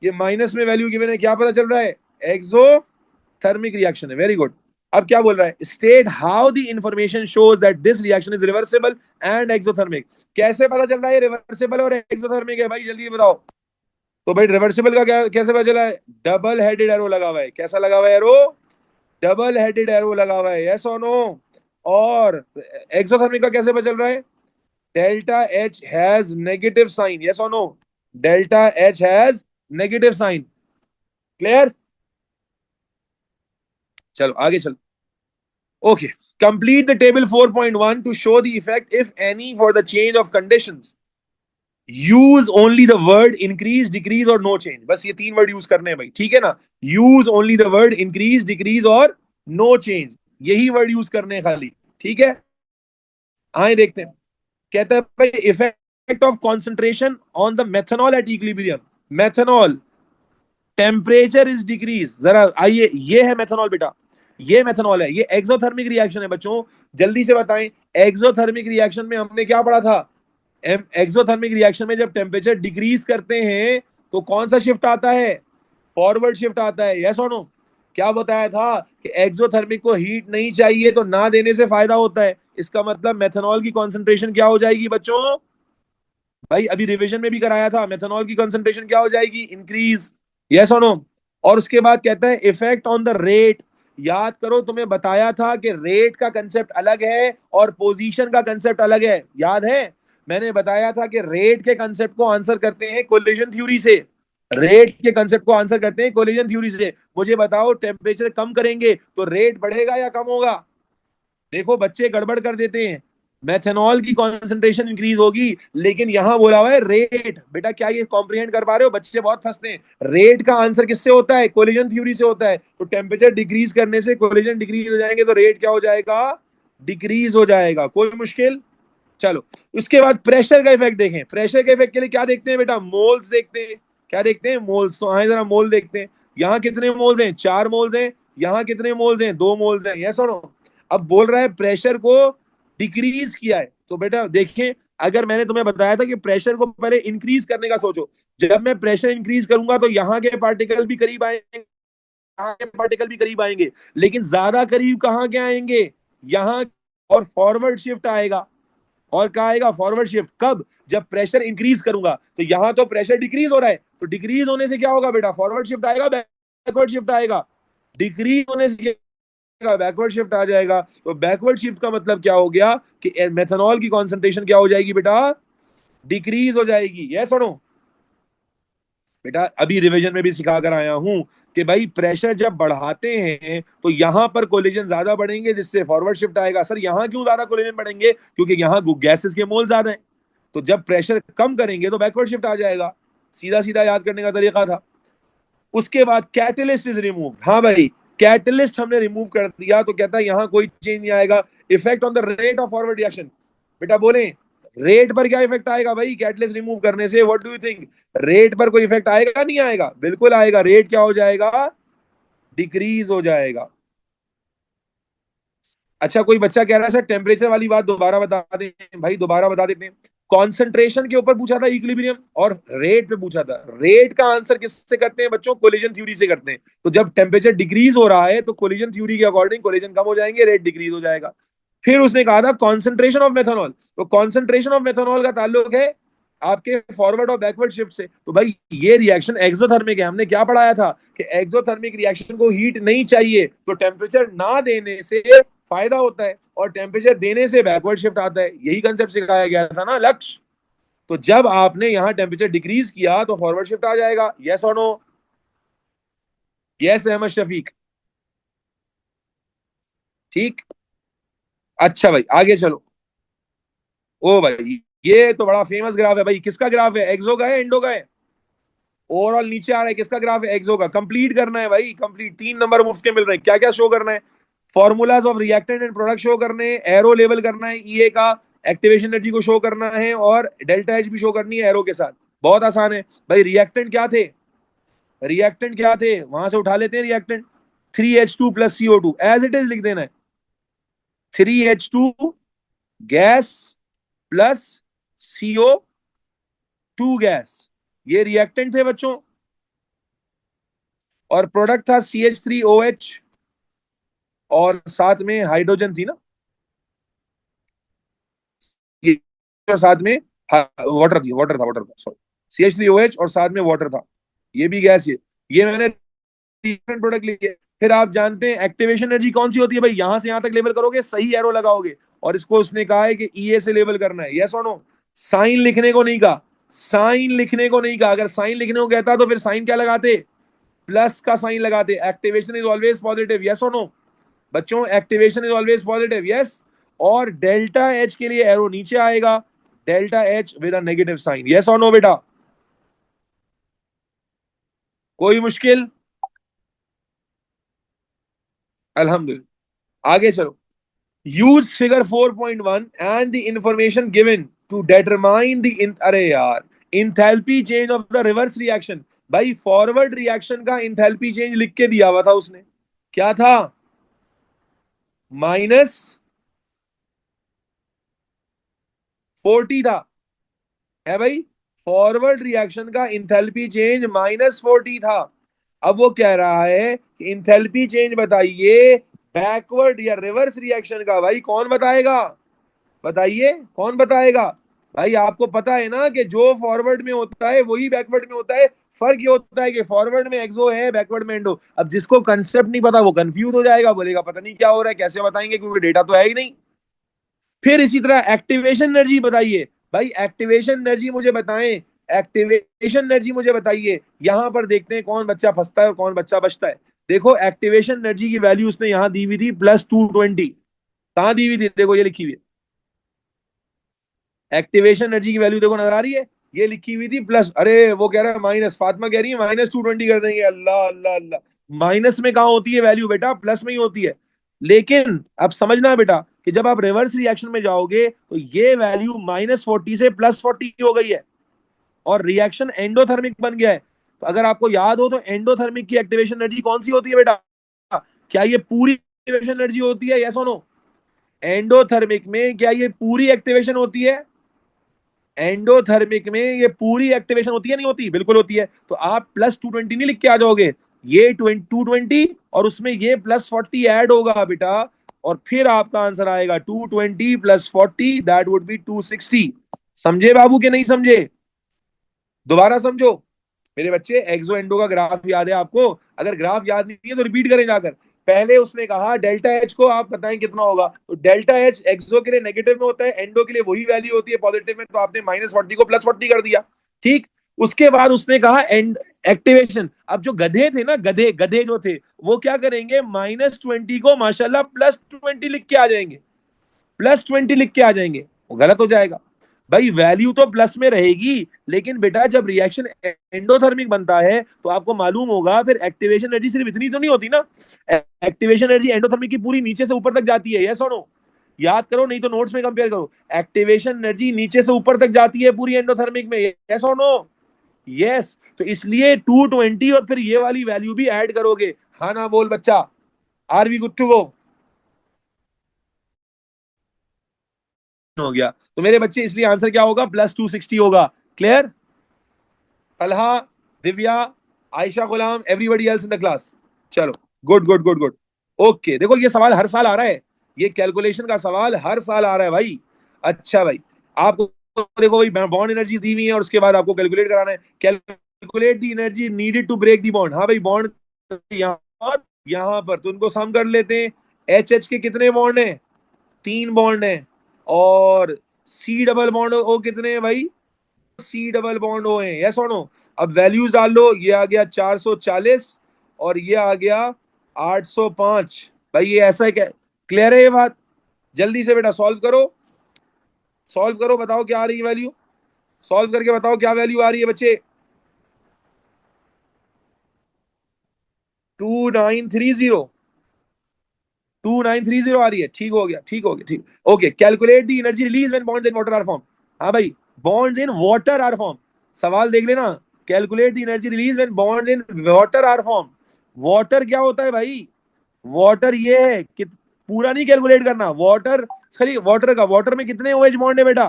ये माइनस में वैल्यू गिवन है, क्या पता चल रहा है? एक्सोथर्मिक रिएक्शन है। Very good. अब क्या बोल रहा है? State how the information shows that this reaction is reversible and exothermic. कैसे पता चल रहा है रिवर्सिबल और एक्सोथर्मिक है? भाई जल्दी बताओ। तो भाई रिवर्सिबल का क्या कैसे पता चला है? डबल हेडेड एरो लगा हुआ है। कैसा लगा हुआ है एरो? डबल हेडेड एरो लगा हुआ है। यस और नो? और एक्सोथर्मिक का कैसे पता चल रहा है? Delta H has negative sign. Yes और no? Delta H has negative sign. Clear? चलो आगे चलो। Okay, complete the table 4.1 to show the effect if any for the change of conditions. Use only the word increase, decrease और no change. बस ये 3 word use करने हैं भाई, ठीक है ना? Use only the word increase, decrease और नो चेंज, यही वर्ड यूज करने हैं खाली, ठीक है। आए देखते हैं। कहता है भाई effect of concentration on the methanol at equilibrium. Methanol temperature is decrease. जरा आइए, ये है मेथनॉल बेटा, ये मेथनॉल है। ये एक्सोथर्मिक रिएक्शन है बच्चों, जल्दी से बताएं। एक्सोथर्मिक रिएक्शन में हमने क्या पढ़ा था? एक्सोथर्मिक रिएक्शन में जब टेम्परेचर डिक्रीज करते हैं तो कौन सा शिफ्ट आता है? फॉरवर्ड शिफ्ट आता है। यस और नो? क्या बताया था कि एक्सोथर्मिक को हीट नहीं चाहिए तो ना देने से फायदा होता है। इसका मतलब मेथनॉल की कॉन्सेंट्रेशन क्या हो जाएगी बच्चों? भाई अभी रिवीजन में भी कराया था, मेथनॉल की कंसंट्रेशन क्या हो जाएगी? इंक्रीज। यस और नो? और उसके बाद कहता है इफेक्ट ऑन द रेट। याद करो, तुम्हें बताया था कि रेट का कंसेप्ट अलग है और पोजीशन का कंसेप्ट अलग है, याद है? मैंने बताया था कि रेट के कंसेप्ट को आंसर करते हैं कोलिजन थ्योरी से। रेट के कंसेप्ट को आंसर करते हैं कोलिजन थ्योरी से। मुझे बताओ, टेम्परेचर कम करेंगे तो रेट बढ़ेगा या कम होगा? देखो बच्चे गड़बड़ कर देते हैं, मेथनॉल की कॉन्सेंट्रेशन इंक्रीज होगी, लेकिन यहां बोला हुआ है रेट। बेटा क्या ये कॉम्प्रिहेंड कर पा रहे हो? बच्चे बहुत फंसते हैं। रेट का आंसर किससे होता है? कोलिजन थ्योरी से होता है। तो टेम्परेचर डिक्रीज करने से कोलिजन डिक्रीज हो जाएंगे तो रेट क्या हो जाएगा? डिक्रीज हो जाएगा। कोई मुश्किल? चलो, उसके बाद प्रेशर का इफेक्ट देखें। प्रेशर के इफेक्ट के लिए क्या देखते हैं बेटा? मोल्स देखते हैं। क्या देखते हैं? मोल्स। तो आए जरा मोल देखते हैं। यहाँ कितने मोल्स हैं? 4 मोल्स हैं। यहाँ कितने मोल्स हैं? 2 मोल्स हैं। यस और नो? अब बोल रहा है प्रेशर को डिक्रीज किया है। तो बेटा देखें, अगर मैंने तुम्हें बताया था कि प्रेशर को पहले इंक्रीज करने का सोचो, जब मैं प्रेशर इंक्रीज करूंगा तो यहाँ के पार्टिकल भी करीब आएंगे, यहाँ के पार्टिकल भी करीब आएंगे, लेकिन ज्यादा करीब कहाँ के आएंगे? यहाँ। और फॉरवर्ड शिफ्ट आएगा। और क्या आएगा? Forward shift. कब? जब प्रेशर इंक्रीज करूंगा। तो यहां तो प्रेशर डिक्रीज हो रहा है, तो डिक्रीज होने से क्या होगा बेटा? फॉरवर्ड शिफ्ट आएगा, बैकवर्ड शिफ्ट आएगा? डिक्रीज होने से क्या? बैकवर्ड शिफ्ट आ जाएगा। तो बैकवर्ड शिफ्ट का मतलब क्या हो गया कि मेथनॉल की कॉन्सेंट्रेशन क्या हो जाएगी बेटा? डिक्रीज हो जाएगी। यस और नो? बेटा अभी रिवीजन में भी सिखा कर आया हूं कि भाई प्रेशर जब बढ़ाते हैं तो यहां पर कोलिजन ज्यादा बढ़ेंगे, जिससे फॉरवर्ड शिफ्ट आएगा। सर यहां क्यों ज्यादा कोलिजन बढ़ेंगे? क्योंकि यहां गैसेस के मोल ज्यादा है। तो जब प्रेशर कम करेंगे तो बैकवर्ड शिफ्ट आ जाएगा। सीधा सीधा याद करने का तरीका था। उसके बाद कैटलिस्ट इज रिमूव। हाँ भाई, कैटलिस्ट हमने रिमूव कर दिया तो कहता है यहां कोई चेंज नहीं आएगा। Effect on the rate of forward reaction. बेटा बोले, रेट पर क्या इफेक्ट आएगा भाई कैटलिस्ट रिमूव करने से? What do you think? Rate पर कोई इफेक्ट आएगा नहीं आएगा? बिल्कुल आएगा। रेट क्या हो जाएगा? डिक्रीज हो जाएगा। अच्छा, कोई बच्चा कह रहा है सर टेम्परेचर वाली बात दोबारा बता दें। भाई दोबारा बता देते हैं। कॉन्सेंट्रेशन के ऊपर पूछा था इक्विलिब्रियम, और रेट पे पूछा था। रेट का आंसर किससे करते हैं बच्चों? कोलिजन थ्योरी से करते हैं। तो जब टेम्परेचर डिक्रीज हो रहा है तो कोलिजन थ्योरी के अकॉर्डिंग कोलिजन कम हो जाएंगे, रेट डिक्रीज हो जाएगा। फिर उसने कहा था कॉन्सेंट्रेशन ऑफ मेथनॉल। तो कॉन्सेंट्रेशन ऑफ मेथनॉल का ताल्लुक है आपके फॉरवर्ड और बैकवर्ड शिफ्ट से। तो भाई ये रिएक्शन एक्सोथर्मिक है। हमने क्या पढ़ाया था कि एक्सोथर्मिक रिएक्शन को हीट नहीं चाहिए तो टेम्परेचर ना देने से फायदा होता है, और टेम्परेचर देने से बैकवर्ड शिफ्ट आता है। यही कंसेप्ट सिखाया गया था ना लक्ष्य? तो जब आपने यहां टेम्परेचर डिक्रीज किया तो फॉरवर्ड शिफ्ट आ जाएगा। यस और नो? यस अहमद शफीक? ठीक। अच्छा भाई आगे चलो। ओ भाई, ये तो बड़ा फेमस ग्राफ है भाई। किसका ग्राफ है? एक्सो का है, एंडो का है? ओवरऑल नीचे आ रहा है। किसका ग्राफ है? एक्सो का। कंप्लीट करना है भाई, कंप्लीट। 3 नंबर मुफ्त के मिल रहे हैं। क्या क्या शो करना है? Formulas of reactant and product show करने हैं, एरो लेवल करना है ईए का, एक्टिवेशन एनर्जी को शो करना है, और डेल्टा एच भी शो करनी है एरो के साथ। बहुत आसान है भाई। रिएक्टेंट क्या थे? रिएक्टेंट क्या थे वहां से उठा लेते हैं reactant. 3H2 plus CO2 as it is लिख देना है। 3H2 gas plus CO2 gas, ये रिएक्टेंट थे बच्चों। और प्रोडक्ट था CH3OH, और साथ में हाइड्रोजन थी ना, ये, और साथ में वाटर थी, वाटर था सॉरी। CH3OH और साथ में वाटर था। ये भी गैस। ये मैंने प्रोडक्ट लिखे। फिर आप जानते हैं एक्टिवेशन एनर्जी कौन सी होती है भाई? यहां से यहां तक लेबल करोगे, सही एरो लगाओगे। और इसको उसने कहा है कि ईए से लेबल करना है। यस और नो? साइन लिखने को नहीं कहा। साइन लिखने को नहीं कहा। अगर साइन लिखने को कहता तो फिर साइन क्या लगाते? प्लस का साइन लगाते। Activation is always positive. Yes और नो? बच्चों activation is always positive. Yes. और डेल्टा एच के लिए एरो नीचे आएगा, delta H with a negative sign. Yes और नो बेटा? कोई मुश्किल? अल्हम्दुलिल्लाह। आगे चलो। Use figure 4.1 and the information given to determine the अरे यार, enthalpy change of the reverse reaction. भाई फॉरवर्ड रिएक्शन का इंथैल्पी चेंज लिख के दिया हुआ था उसने। क्या था? -40 था। है भाई? फॉरवर्ड रिएक्शन का इंथैल्पी चेंज -40 था। अब वो कह रहा है कि इंथैल्पी चेंज बताइए बैकवर्ड या रिवर्स रिएक्शन का। भाई कौन बताएगा, बताइए कौन बताएगा। भाई आपको पता है ना कि जो फॉरवर्ड में होता है वही बैकवर्ड में होता है। फर्क ये होता है कि फॉरवर्ड में एक्सो है, बैकवर्ड में एंडो। अब जिसको कंसेप्ट नहीं पता वो कंफ्यूज हो जाएगा, बोलेगा पता नहीं क्या हो रहा है, कैसे बताएंगे क्योंकि डेटा तो है ही नहीं। फिर इसी तरह एक्टिवेशन एनर्जी बताइए। भाई एक्टिवेशन एनर्जी मुझे बताएं, एक्टिवेशन एनर्जी मुझे बताइए। यहां पर देखते हैं कौन बच्चा फंसता है और कौन बच्चा बचता है। देखो एक्टिवेशन एनर्जी की वैल्यू उसने यहां दी हुई थी +220। कहां दी हुई थी, देखो ये लिखी हुई है। एक्टिवेशन एनर्जी की वैल्यू देखो नजर आ रही है, ये लिखी हुई थी प्लस। अरे वो कह रहा है माइनस, फातिमा कह रही है -220 कर देंगे। अल्लाह अल्लाह अल्लाह, माइनस में कहां होती है वैल्यू बेटा, प्लस में ही होती है। लेकिन अब समझना बेटा कि जब आप रिवर्स रिएक्शन में जाओगे तो ये वैल्यू -40 से +40 हो गई है और रिएक्शन एंडोथर्मिक बन गया है। तो अगर आपको याद हो तो एंडोथर्मिक की एक्टिवेशन एनर्जी कौन सी होती है बेटा, क्या ये पूरी एक्टिवेशन एनर्जी होती है, यस और नो। एंडोथर्मिक में क्या ये पूरी एक्टिवेशन होती है, एंडोथर्मिक में ये पूरी एक्टिवेशन होती है नहीं होती, बिल्कुल होती है। तो आप +220 नहीं लिख के आ जाओगे, ये 220 और उसमें ये +40 ऐड होगा बेटा, और फिर आपका आंसर आएगा 220 +40 दैट वुड बी 260। समझे बाबू के नहीं समझे, दोबारा समझो मेरे बच्चे। एक्सो एंडो का ग्राफ याद है आपको, अगर ग्राफ याद नहीं है तो रिपीट करें जाकर। पहले उसने कहा डेल्टा एच को आप बताएं कितना होगा, तो डेल्टा एच एक्सो के लिए नेगेटिव में होता है, एंडो के लिए वही वैल्यू होती है पॉजिटिव में, तो आपने -40 को +40 कर दिया। ठीक, उसके बाद उसने कहा एंड एक्टिवेशन। अब जो गधे थे ना, गधे गधे जो थे वो क्या करेंगे, -20 को माशाल्लाह +20 लिख के आ जाएंगे, +20 लिख के आ जाएंगे। वो गलत हो जाएगा। भाई वैल्यू तो प्लस में रहेगी, लेकिन बेटा जब रिएक्शन एंडोथर्मिक बनता है तो आपको मालूम होगा फिर एक्टिवेशन एनर्जी सिर्फ इतनी तो नहीं होती ना। एक्टिवेशन एनर्जी एंडोथर्मिक की पूरी नीचे से ऊपर तक जाती है, यस और नो। याद करो नहीं तो नोट्स में कंपेयर करो। एक्टिवेशन एनर्जी नीचे से ऊपर तक जाती है पूरी एंडोथर्मिक में, यस और नो। यस, तो इसलिए 220 और फिर ये वाली वैल्यू भी ऐड करोगे। हाँ ना बोल बच्चा, are we good to go, हो गया। तो मेरे बच्चे इसलिए आंसर क्या होगा, +260 होगा। Clear, Talha, Divya, Ayesha Ghulam, everybody else in the class. चलो, good good good good. Okay, देखो ये सवाल हर साल आ रहा है, ये कैलकुलेशन का सवाल हर साल आ रहा है भाई। अच्छा भाई, आपको देखो भाई बॉन्ड एनर्जी दी हुई है और उसके बाद आपको कैलकुलेट कराना है। Calculate the energy needed to break the bond. हाँ भाई, बॉन्ड यहाँ और यहाँ पर, तो उनको सम कर लेते हैं। एच एच के कितने बॉन्ड हैं, 3 बॉन्ड हैं। और सी डबल बॉन्ड ओ कितने हैं भाई, सी डबल बॉन्ड ओ है, यस और नो। अब वैल्यूज डाल लो, ये आ गया 440 और ये आ गया 805। भाई ये ऐसा है क्या, क्लियर है ये बात। जल्दी से बेटा सॉल्व करो, सॉल्व करो, बताओ क्या आ रही है वैल्यू, सॉल्व करके बताओ क्या वैल्यू आ रही है बच्चे। 2930, 2930 आ रही है, ठीक हो गया ठीक हो गया ठीक। Okay, calculate the energy release when bonds in water are form. हाँ भाई, bonds in water are form, सवाल देख लेना। Calculate the energy release when bonds in water are form. Water क्या होता है भाई, वाटर ये है कि पूरा नहीं कैलकुलेट करना, वाटर खाली वाटर का, वाटर में कितने ओएच बॉन्ड है बेटा,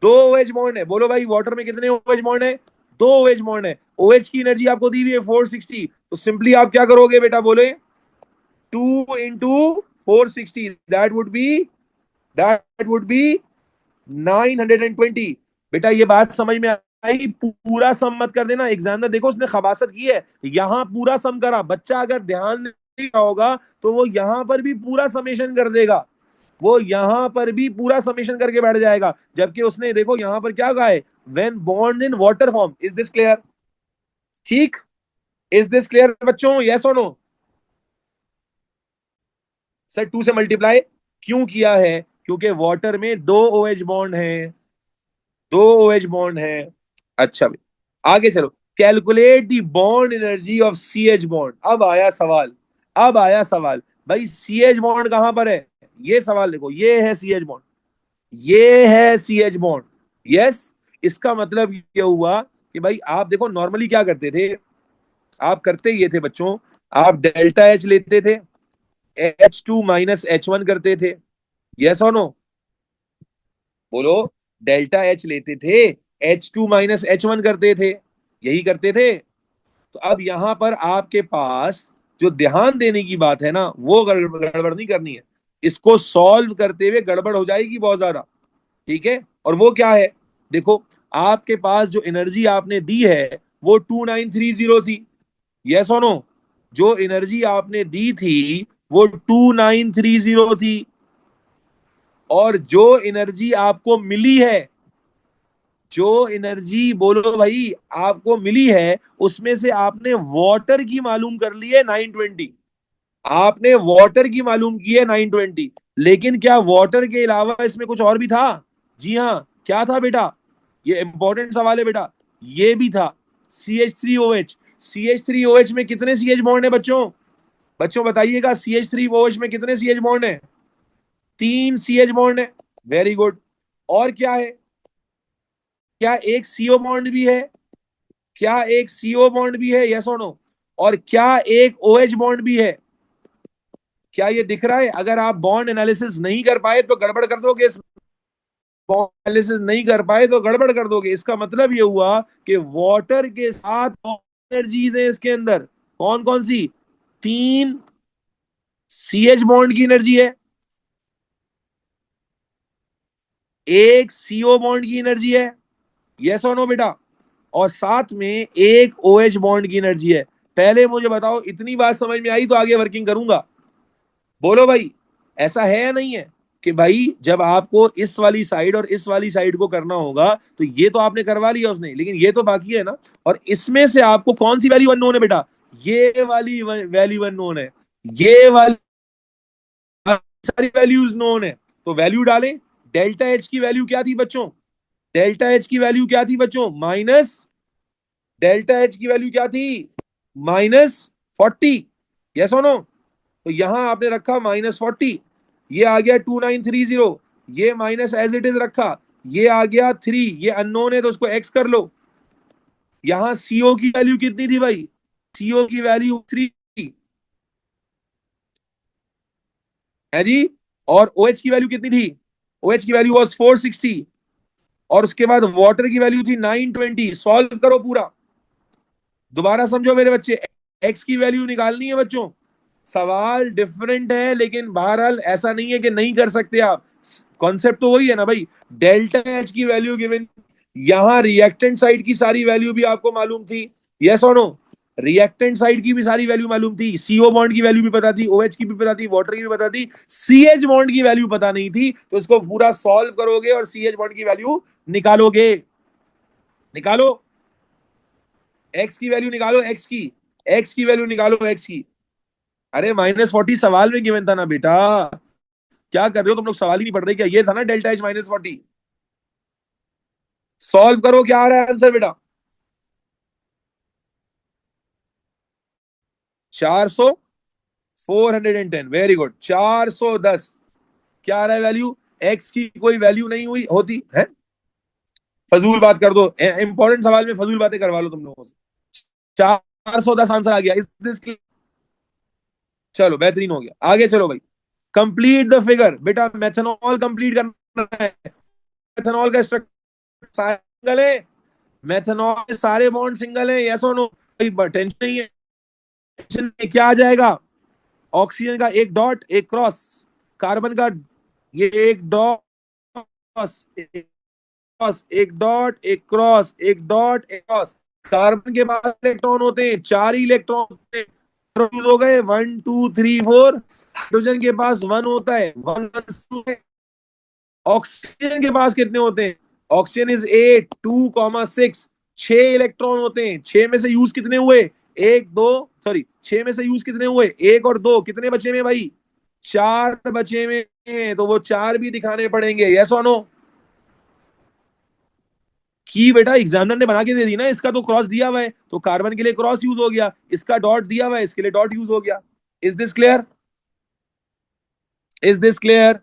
2 ओएच बॉन्ड है। बोलो भाई वाटर में कितने ओएच बॉन्ड है, 2 ओएच बॉन्ड है। ओएच की एनर्जी आपको दी हुई है 460, तो सिंपली आप क्या करोगे बेटा, बोले 2 into 460, that would be 920। बेटा ये बात समझ में आई, पूरा सम मत कर देना। एग्जामिनर देखो उसने खबासत की है, यहां पूरा सम करा। बच्चा अगर ध्यान नहीं होगा तो वो यहां पर भी पूरा समेशन कर देगा, वो यहां पर भी पूरा समेशन करके बैठ जाएगा। जबकि उसने देखो यहां पर क्या कहा है, when bond in water form. Is this clear, ठीक, इज दिस क्लियर बच्चों, यस और नो। सर 2 से मल्टीप्लाई क्यों किया है, क्योंकि वाटर में 2 OH बॉन्ड है, 2 OH बॉन्ड है। अच्छा भाई, आगे चलो। Calculate the bond energy of CH bond. अब आया सवाल, अब आया सवाल। भाई CH बॉन्ड कहां पर है, ये सवाल देखो, ये है CH बॉन्ड, ये है CH बॉन्ड, यस। इसका मतलब ये हुआ कि भाई आप देखो नॉर्मली क्या करते थे, आप करते ये थे बच्चों, आप डेल्टा H लेते थे, H2 - H1 करते थे, यस और नो। बोलो, डेल्टा H लेते थे, H2 - H1 करते थे, यही करते थे। तो अब यहां पर आपके पास जो ध्यान देने की बात है ना, वो गड़बड़ नहीं करनी है। इसको सॉल्व करते हुए गड़बड़ हो जाएगी बहुत ज्यादा, ठीक है। और वो क्या है, देखो, आपके पास जो एनर्जी आपने दी है वो 2930 थी, यस और नो। जो एनर्जी आपने दी थी वो 2930 थी, और जो एनर्जी आपको मिली है, जो एनर्जी बोलो भाई आपको मिली है, उसमें से आपने वाटर की मालूम कर ली है 920। आपने वाटर की मालूम की है 920, लेकिन क्या वाटर के अलावा इसमें कुछ और भी था? जी हाँ, क्या था बेटा? ये इंपॉर्टेंट सवाल है बेटा। ये भी था CH3OH। CH3OH में कितने CH बॉन्ड है बच्चों? बच्चों बताइएगा, CH3OH में कितने CH बॉन्ड है? 3 CH बॉन्ड है। Very good. और क्या है? क्या एक CO बॉन्ड भी है? क्या एक CO बॉन्ड भी है, यस और नो? और क्या एक OH बॉन्ड भी है? क्या ये दिख रहा है? अगर आप बॉन्ड एनालिसिस नहीं कर पाए तो गड़बड़ कर दोगे, बॉन्ड एनालिसिस नहीं कर पाए तो गड़बड़ कर दोगे। इसका मतलब ये हुआ कि वाटर के साथ एनर्जीज है इसके अंदर। कौन कौन सी? 3 CH बॉन्ड की एनर्जी है, एक CO बॉन्ड की एनर्जी है, यस और नो बेटा, और साथ में एक OH बॉन्ड की एनर्जी है। पहले मुझे बताओ, इतनी बात समझ में आई तो आगे वर्किंग करूंगा। बोलो भाई, ऐसा है या नहीं है कि भाई जब आपको इस वाली साइड और इस वाली साइड को करना होगा तो ये तो आपने करवा लिया उसने, लेकिन ये तो बाकी है ना। और इसमें से आपको कौन सी वैल्यू अननोन है बेटा? ये वाली वैल्यू अननोन है, ये वाली सारी वैल्यूज नोन है। तो वैल्यू डालें। डेल्टा एच की वैल्यू क्या थी बच्चों? डेल्टा एच की वैल्यू क्या थी बच्चों? माइनस, डेल्टा एच की वैल्यू क्या थी? -40, यस और नो? तो यहां आपने रखा -40, ये आ गया 2930, ये माइनस एज इट इज रखा, ये आ गया 3, ये अननोन है तो उसको एक्स कर लो। यहां सीओ की वैल्यू कितनी थी भाई? सीओ की वैल्यू 3 है जी। और ओ OH की वैल्यू कितनी थी? ओ OH की वैल्यू वॉज 460, और उसके बाद वाटर की वैल्यू थी 920। सॉल्व करो पूरा, दोबारा समझो मेरे बच्चे। एक्स की वैल्यू निकालनी है बच्चों। सवाल डिफरेंट है, लेकिन बहरहाल ऐसा नहीं है कि नहीं कर सकते आप। कॉन्सेप्ट तो वही है ना भाई। डेल्टा एच की वैल्यू गिवन, यहां रिएक्टेंट साइड की सारी वैल्यू भी आपको मालूम थी, यस और नो? रिएक्टेंट साइड की भी सारी वैल्यू मालूम थी, सीओ बॉन्ड की वैल्यू भी पता थी, ओएच की भी पता थी, वाटर की भी पता थी, सीएच बॉन्ड की वैल्यू पता नहीं थी। तो इसको पूरा सॉल्व करोगे और सीएच बॉन्ड की वैल्यू निकालोगे। निकालो, एक्स की वैल्यू निकालो, एक्स की वैल्यू निकालो, एक्स की। अरे -40 सवाल में गिवन था ना बेटा, क्या कर रहे हो तुम लोग? सवाल ही नहीं पढ़ रहे क्या? ये था ना डेल्टा एच -40। सॉल्व करो, क्या आ रहा है आंसर बेटा? 400, 410, वेरी गुड, 410। क्या आ रहा है वैल्यू? एक्स की कोई वैल्यू नहीं हुई होती है, फजूल बात कर दो। इंपॉर्टेंट सवाल में फजूल बातें करवा लो तुम लोगों से। 410 आंसर आ गया। इस दिस, चलो बेहतरीन हो गया, आगे चलो भाई। कंप्लीट द फिगर बेटा, मेथनॉल कंप्लीट करना है। मेथनॉल का स्ट्रक्चर सिंगल है, मेथनॉल के सारे बॉन्ड सिंगल है, यस और नो? टेंशन नहीं है। टेंशन में क्या आ जाएगा? ऑक्सीजन का एक डॉट एक क्रॉस, कार्बन का ये एक डॉट एक क्रॉस, एक डॉट एक क्रॉस, एक डॉट एक क्रॉस। कार्बन के पास इलेक्ट्रॉन होते हैं, 4 ही इलेक्ट्रॉन होते हैं। हो गए 1 2 3 4। हाइड्रोजन के पास 1 होता है, 1 1 2। ऑक्सीजन के पास कितने होते हैं? ऑक्सीजन इज 8 2 6, 6 इलेक्ट्रॉन होते हैं। 6 में से यूज कितने हुए? एक दो, सॉरी, 6 में से यूज कितने हुए? एक और दो, कितने बचे में भाई? 4 बचे में, तो वो 4 भी दिखाने पड़ेंगे, यस और नो? की बेटा एग्जामिनर ने बना के दे दी ना, इसका तो क्रॉस दिया हुआ है तो कार्बन के लिए क्रॉस यूज हो गया, इसका डॉट दिया हुआ है इसके लिए डॉट यूज हो गया। Is this clear? Is this clear?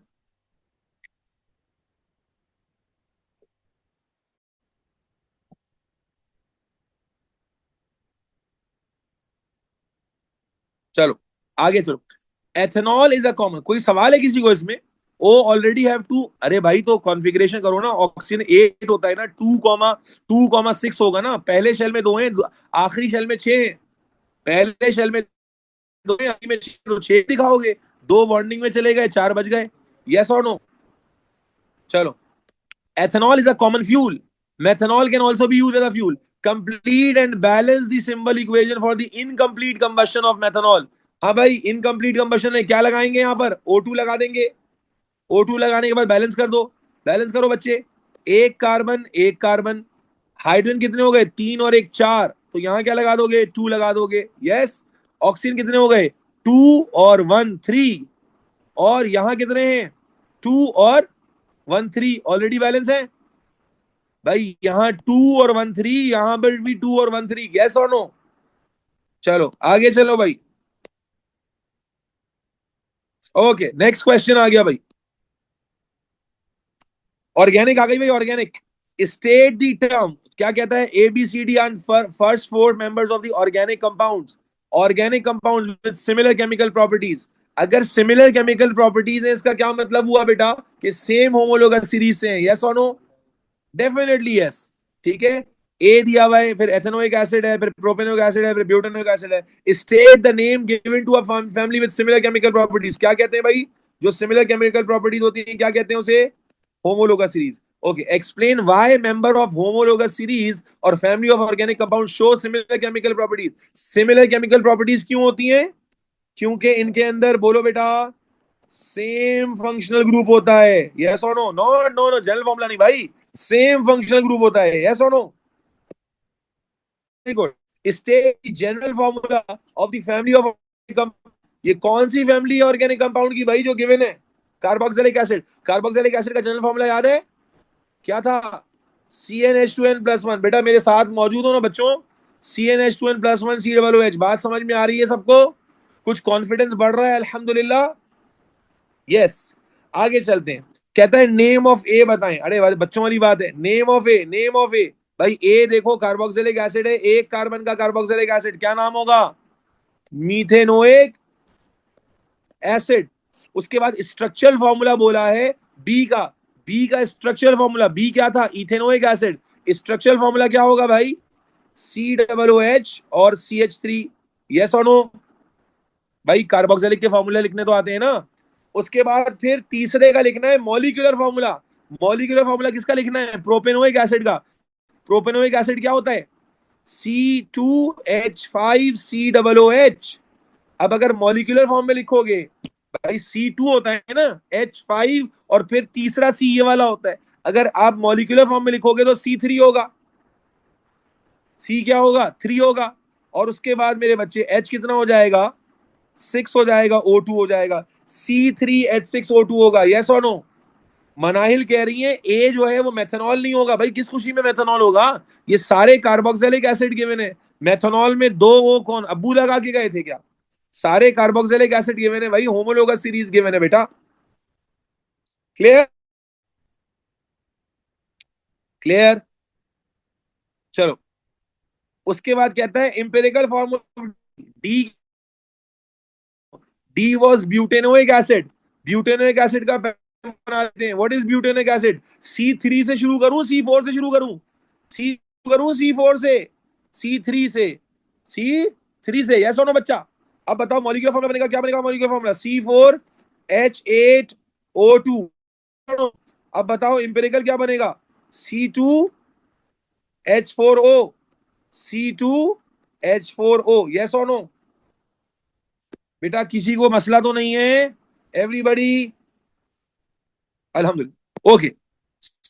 चलो आगे चलो। एथेनॉल इज अ कॉमन, कोई सवाल है किसी को इसमें? ओ ऑलरेडी हैव टू। अरे भाई तो कॉन्फ़िगरेशन करो ना, ऑक्सीजन 8 होता है ना, 2,6 होगा ना, पहले शेल में 2 हैं, आखिरी शेल में 6 हैं। पहले शेल में 2 हैं, आखिरी में 6, तो 6 दिखाओगे, 2 बॉन्डिंग में चले गए, 4 बच गए। यस और नो? चलो, ethanol is a common fuel. Methanol can also be used as a fuel. Complete and balance the symbol equation for the incomplete combustion of methanol. हाँ भाई, इनकम्प्लीट कंबशन में क्या लगाएंगे, यहां पर O2 लगा देंगे। O2 लगाने के बाद बैलेंस कर दो। बैलेंस करो बच्चे, एक कार्बन एक कार्बन, हाइड्रोजन कितने हो गए, 3 और 1 4, तो यहां क्या लगा दोगे, 2 लगा दोगे। यस। ऑक्सीजन कितने हो गए, 2 और 1 3, और यहां कितने हैं, 2 और 1 3, ऑलरेडी बैलेंस है भाई। यहां 2 और 1 3, यहां पर भी 2 और 1 3। यस और नो? चलो आगे चलो भाई। ओके, नेक्स्ट क्वेश्चन आ गया भाई। ऑर्गेनिक आ गई भाई, ऑर्गेनिक। स्टेट द टर्म, क्या कहता है, A B C D and first 4 members of the organic compounds. Organic compounds with similar chemical properties. अगर सिमिलर केमिकल प्रॉपर्टीज है, इसका क्या मतलब हुआ बेटा, कि सेम होमोलोगस सीरीज से है। यस और नो? Definitely yes. ठीक है, ए दिया हुआ है, फिर एथेनोइक एसिड है, फिर प्रोपेनोइक एसिड है, फिर ब्यूटेनोइक एसिड है। State the name given to a family with similar chemical properties. क्या कहते हैं भाई, जो सिमिलर केमिकल प्रॉपर्टीज होती है, क्या कहते हैं उसे, homologous series. Okay, explain why member of homologous series और family of organic compound show similar chemical properties. Similar chemical properties क्यों होती हैं, क्योंकि इनके अंदर, बोलो बेटा, सेम फंक्शनल ग्रुप होता है। यस और no? No no no, general formula नहीं भाई, सेम फंक्शनल ग्रुप होता है। यस और no? Very good. State general formula of the family of, ये कौन सी फैमिली है ऑर्गेनिक कंपाउंड की भाई, जो गिवन है, कार्बोक्सिलिक एसिड। कार्बोक्सिलिक एसिड का जनरल फॉर्मूला याद है, क्या था, CnH2n+1। बेटा मेरे साथ मौजूद हो ना बच्चों, CnH2n+1 COOH। बात समझ में आ रही है सबको, कुछ कॉन्फिडेंस बढ़ रहा है अल्हम्दुलिल्लाह। यस। आगे चलते हैं, कहता है नेम ऑफ ए बताएं। अरे भाई बच्चों वाली बात है, name of A, name of A. भाई ए देखो कार्बोक्सिलिक एसिड है, एक कार्बन का कार्बोक्सिलिक एसिड, क्या नाम होगा, मीथेनोइक एसिड। उसके बाद स्ट्रक्चरल फॉर्मूला बोला है बी का, बी का स्ट्रक्चरल फॉर्मूला, बी क्या था, इथेनोइक एसिड। स्ट्रक्चरल फॉर्मूला क्या होगा भाई, COOH और CH3। यस और नो? भाई कार्बोक्सिलिक के फॉर्मूले लिखने तो आते हैं ना। उसके बाद फिर तीसरे का लिखना है मॉलिक्यूलर फॉर्मूला। मॉलिक्यूलर फॉर्मूला किसका लिखना है, प्रोपेनोइक एसिड का। प्रोपेनोइक एसिड क्या होता है, C2H5COOH। अब अगर मॉलिक्यूलर फॉर्म में लिखोगे, भाई C2 होता है ना, H5, और फिर तीसरा C ये वाला होता है। अगर आप मॉलिक्यूलर फॉर्म में लिखोगे तो C3 होगा। C क्या होगा, 3 होगा। और उसके बाद मेरे बच्चे H कितना हो जाएगा, 6 हो जाएगा, O2 हो जाएगा, C3H6O2 होगा। यस और नो? मनाहिल कह रही है ए जो है वो मेथनॉल नहीं होगा। भाई किस खुशी में मेथनॉल होगा, ये सारे कार्बोक्सिलिक एसिड गिवन है। मेथनॉल में दो, वो कौन अब्बू लगा के गए थे क्या, सारे कार्बोक्सिलिक एसिड गिवन है भाई, होमोलोगस सीरीज गिवन है बेटा। क्लियर? क्लियर? चलो, उसके बाद कहता है empirical formula D, D was butanoic acid. Butanoic acid का बना लेते हैं। What is butanoic acid, C3 से शुरू करूं, C4 से शुरू करूं, सी करूं, C4 से, C3 से, C3 से। यस नो बच्चा? अब बताओ मॉलिक्यूलर फॉर्मूला बनेगा, क्या बनेगा मॉलिक्यूलर फॉर्मूला, C4H8O2। अब बताओ इंपेरिकल क्या बनेगा, C2H4O, C2H4O। यस और नो? बेटा किसी को मसला तो नहीं है, एवरीबडी? अल्हम्दुलिल्लाह। Okay,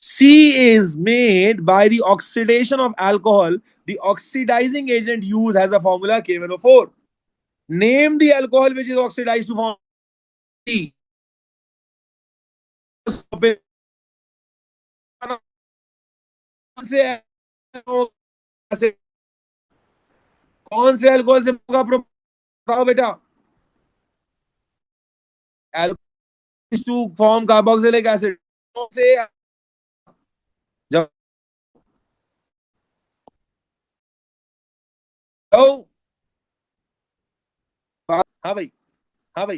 C is made by the oxidation of alcohol. The oxidizing agent used has a formula KMnO4. Name the alcohol which is oxidized to form C. कौन से अल्कोहल से होगा, बताओ बेटा। Alcohol to form carboxylic acid से, जब, हाँ भाई, हाँ भाई,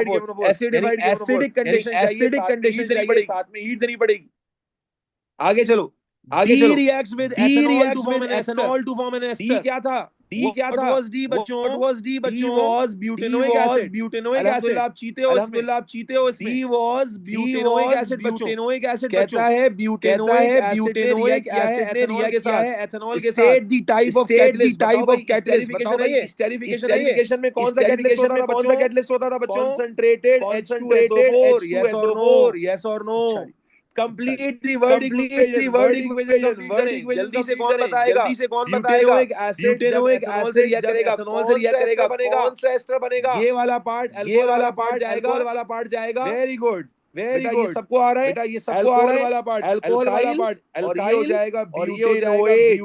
यानी एसिडिक कंडीशन चाहिए, साथ में हीट देनी पड़ेगी। आगे चलो, आगे चलो। reacts with D ethanol reacts to form with an ester. ethanol to form an ester. D क्या था? D क्या था? What was D बच्चों? What was D D बच्चों? was D butanoic was acid. butanoic acid। अल्हम्दुलिल्लाह आप चीते हो इसमें। अल्हम्दुलिल्लाह आप चीते हो इसमें। D was D butanoic was acid बच्चों। butanoic acid कहता बच्चों। है ब्यूटेनोइक एसिड ने ब्यूटेनोइक रिएक्ट किया है एसिड ने एथेनॉल रिएक्ट के किया साथ। है एथेनॉल के साथ। State the type of state the catalyst. बताओ टाइप भाई ऑफ कैटलिस्ट। बताओ स्टेरिफिकेशन है भाई ये। स्टेरिफिकेशन है ये। स्टेरिफिकेशन में कौन सा कैटलिस्ट स्टेरिफिकेशन होता में था कौन सा बच्चों? कैटलिस्ट होता था बच्चों? कॉन्सेंट्रेटेड कॉन्सेंट्रेटेड H2SO4 यस और नो। H2SO4 यस और नो। अच्छा जी। completely word equation, जल्दी से कौन बताएगा? ब्यूटेनोइक एसिड जब एथेनॉल से रिएक्ट करेगा कौन सा एस्टर बनेगा? ये वाला पार्ट अल्कोहल वाला पार्ट जाएगा। वेरी गुड बेटा, ये सबको आ रहा है। बेटा, ये सबको आ रहा है। वाला पार्ट अल्कोहल वाला पार्ट और ये हो जाएगा butanoate,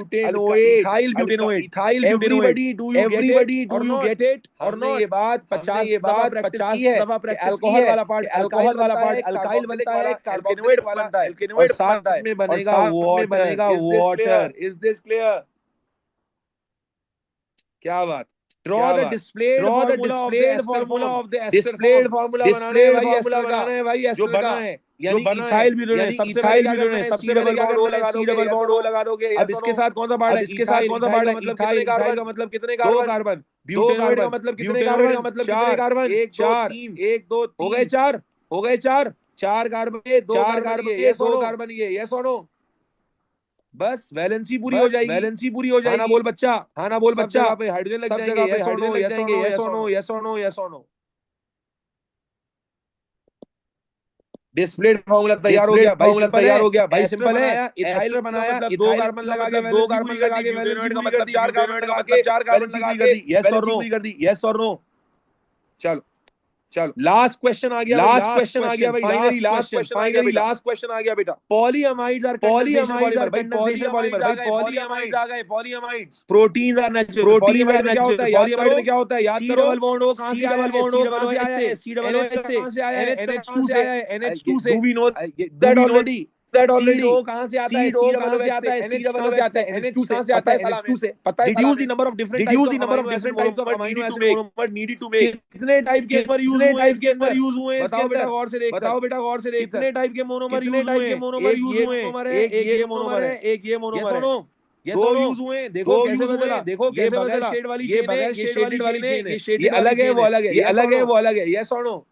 ethyl butanoate. Everybody do you get it और नॉट? ये बात 50 दफा प्रैक्टिस की है। अल्कोहल वाला पार्ट अल्काइल बनता है, कार्बोक्सिलिक बनता है और साथ में बनेगा वाटर। Is this clear? क्या बात? Draw the displayed formula of the ester form. बनाना है भाई एस्टर का, यानी इथाइल ब्यूटेनोएट। सबसे पहले क्या करना है? सी डबल बॉन्ड ओ लगा दोगे। अब इसके साथ कौन सा पार्ट है? इसके साथ कौन सा पार्ट है? इथाइल का मतलब कितने कार्बन? 2 कार्बन। ब्यूटेनोएट का मतलब कितने कार्बन? 1 2 3 हो गए 4 4 कार्बन, 2 कार्बन ये। यस और नो? बस वैलेंसी पूरी हो जाएगी। हाँ ना बोल बच्चा, सब जगह पे हाइड्रोजन लग जाएंगे। यस और नो? डिस्प्लेड फार्मूला तैयार हो गया भाई। सिंपल है। इथाइल बनाया, 2 कार्बन लगा के ब्यूटेनोएट का मतलब 4 कार्बन लगा के 4 कार्बन लगा के यस और नो? चलो लास्ट क्वेश्चन आ गया भाई। फाइनली लास्ट क्वेश्चन आ गया बेटा। पॉलीअमाइड्स आर कंडेंसेशन पॉलीमर। भाई पॉलीअमाइड्स आ गए। Proteins are natural. पॉलीअमाइड में क्या होता है? याद करो डबल बॉन्ड ओ कहां से आया है? सी डबल ओ कहां से आया है? NH2 से। Do we know that already? ओ कहां से आता है? सी डबल ओ से। NH2 से आता है। NH2 से। Reduce the number of different types of amino acid monomer needed to make. कितने टाइप के मोनोमर यूज हुए? बताओ बेटा गौर से देख। कितने टाइप के मोनोमर यूज हुए? एक ये मोनोमर है, एक ये मोनोमर है। दो यूज हुए। देखो कैसे बदला? ये बगैर शेड वाली चेन है, ये अलग है, वो अलग है। यस और नो?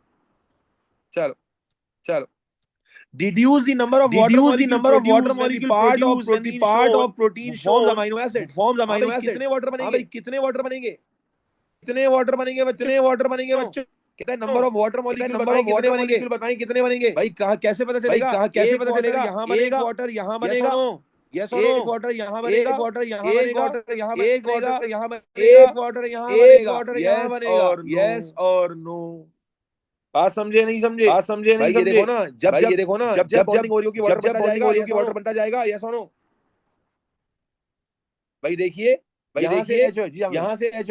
चलो Deduce the number of water molecule when the part of protein forms amino acid. कितने वाटर बनेंगे? कितने वाटर बनेंगे बच्चों? कितना नंबर ऑफ वाटर मॉलिक्यूल बताएं कितने बनेंगे? भाई कहां कैसे पता चलेगा? यहां बनेगा वाटर, यहां बनेगा। यस और नो? एक वाटर यहां बनेगा, एक वाटर यहां बनेगा। यस और नो? बात समझे नहीं समझे? भाई ये देखो ना, जब बॉन्डिंग हो रही होगी वाटर बनता जाएगा। यस और नो? भाई देखिए, यहाँ से एच हो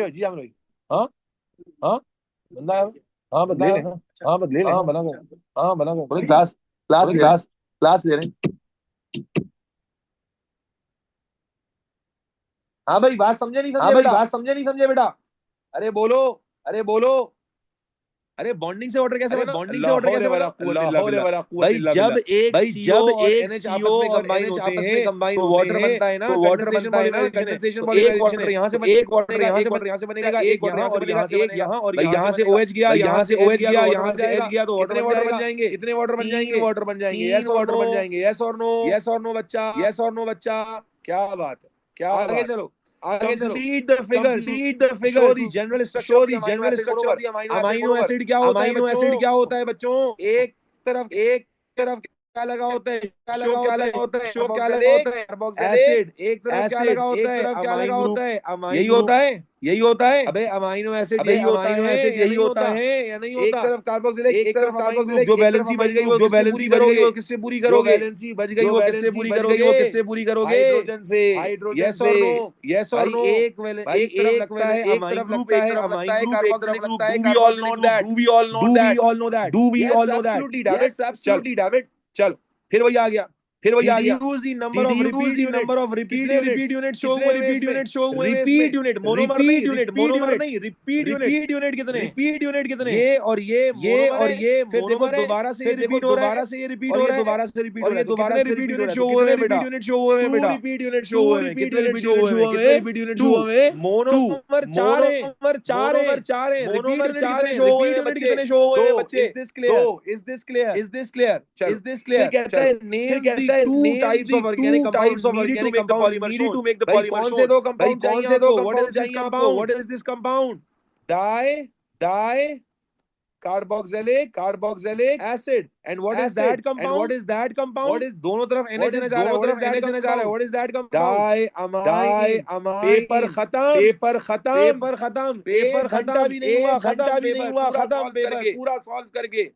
जी हम लोग। हाँ बंदा है। हाँ बदले ले। बोले क्लास ले रहे हैं। हाँ भाई बात समझे नहीं समझे बेटा? अरे बोलो। अरे बॉन्डिंग से वाटर कैसे बना? भाई जब एक NH आपस में कंबाइन तो वाटर बनता है ना, कंडेंसेशन पॉलीमराइजेशन। एक वाटर यहाँ से बनेगा, एक यहाँ और यहाँ से OH गया, यहाँ से H गया तो वाटर बन जाएंगे। कितने वाटर बन जाएंगे? यस और नो बच्चा? क्या बात है? आगे चलो। Complete the figure. Show the general structure of the amino acid क्या होता है बच्चों? एक तरफ क्या लगा होता है? शो क्या लगा होता है? एसिड। एक तरफ क्या लगा होता है? यही होता है। अबे अमाइनो एसिड यही होता है या नहीं होता? एक तरफ कार्बोक्सिलिक, एक तरफ कार्बोक्सिलिक। जो बैलेंसी बच गई वो किससे पूरी करोगे? किससे पूरी करोगे? हाइड्रोजन से। यस और नो? एक तरफ लगता है अमाइन ग्रुप, एक तरफ लगता है carboxylic group. Do we all know that? Absolutely, David. चलो फिर वही आ गया। Reduce the number of repeat units show हुए। Repeat unit मोनोमर नहीं, repeat unit कितने? ये और ये फिर देखो दोबारा से ये रिपीट हो रहा है और ये दोबारा से रिपीट हो रहा है। कितने रिपीट यूनिट शो हुए हैं बेटा? रिपीट यूनिट शो हुए हैं। कितने रिपीट यूनिट शो हुए हैं? मोनोमर 4 है। रिपीट यूनिट कितने शो हुए हैं बच्चे? Is this clear? फिर कहता है name the two types of organic compounds needed to make the polymer. कौन से दो कंपाउंड चाहिए आपको? What is this compound? Di carboxylic acid and what is acid that and compound? what is that compound? What is दोनों तरफ What NH is NH आ रहा है? दोनों What is तरफ that NH NH आ रहा है? compound? What is that compound? Diamine paper खत्म, paper खत्म, पेपर खत्म, पेपर एक घंटा खत्म, भी नहीं हुआ, एक घंटा खत्म भी नहीं पेपर, हुआ, पूरा खत्म सॉल्व पेपर करके। पूरा सॉल्व करके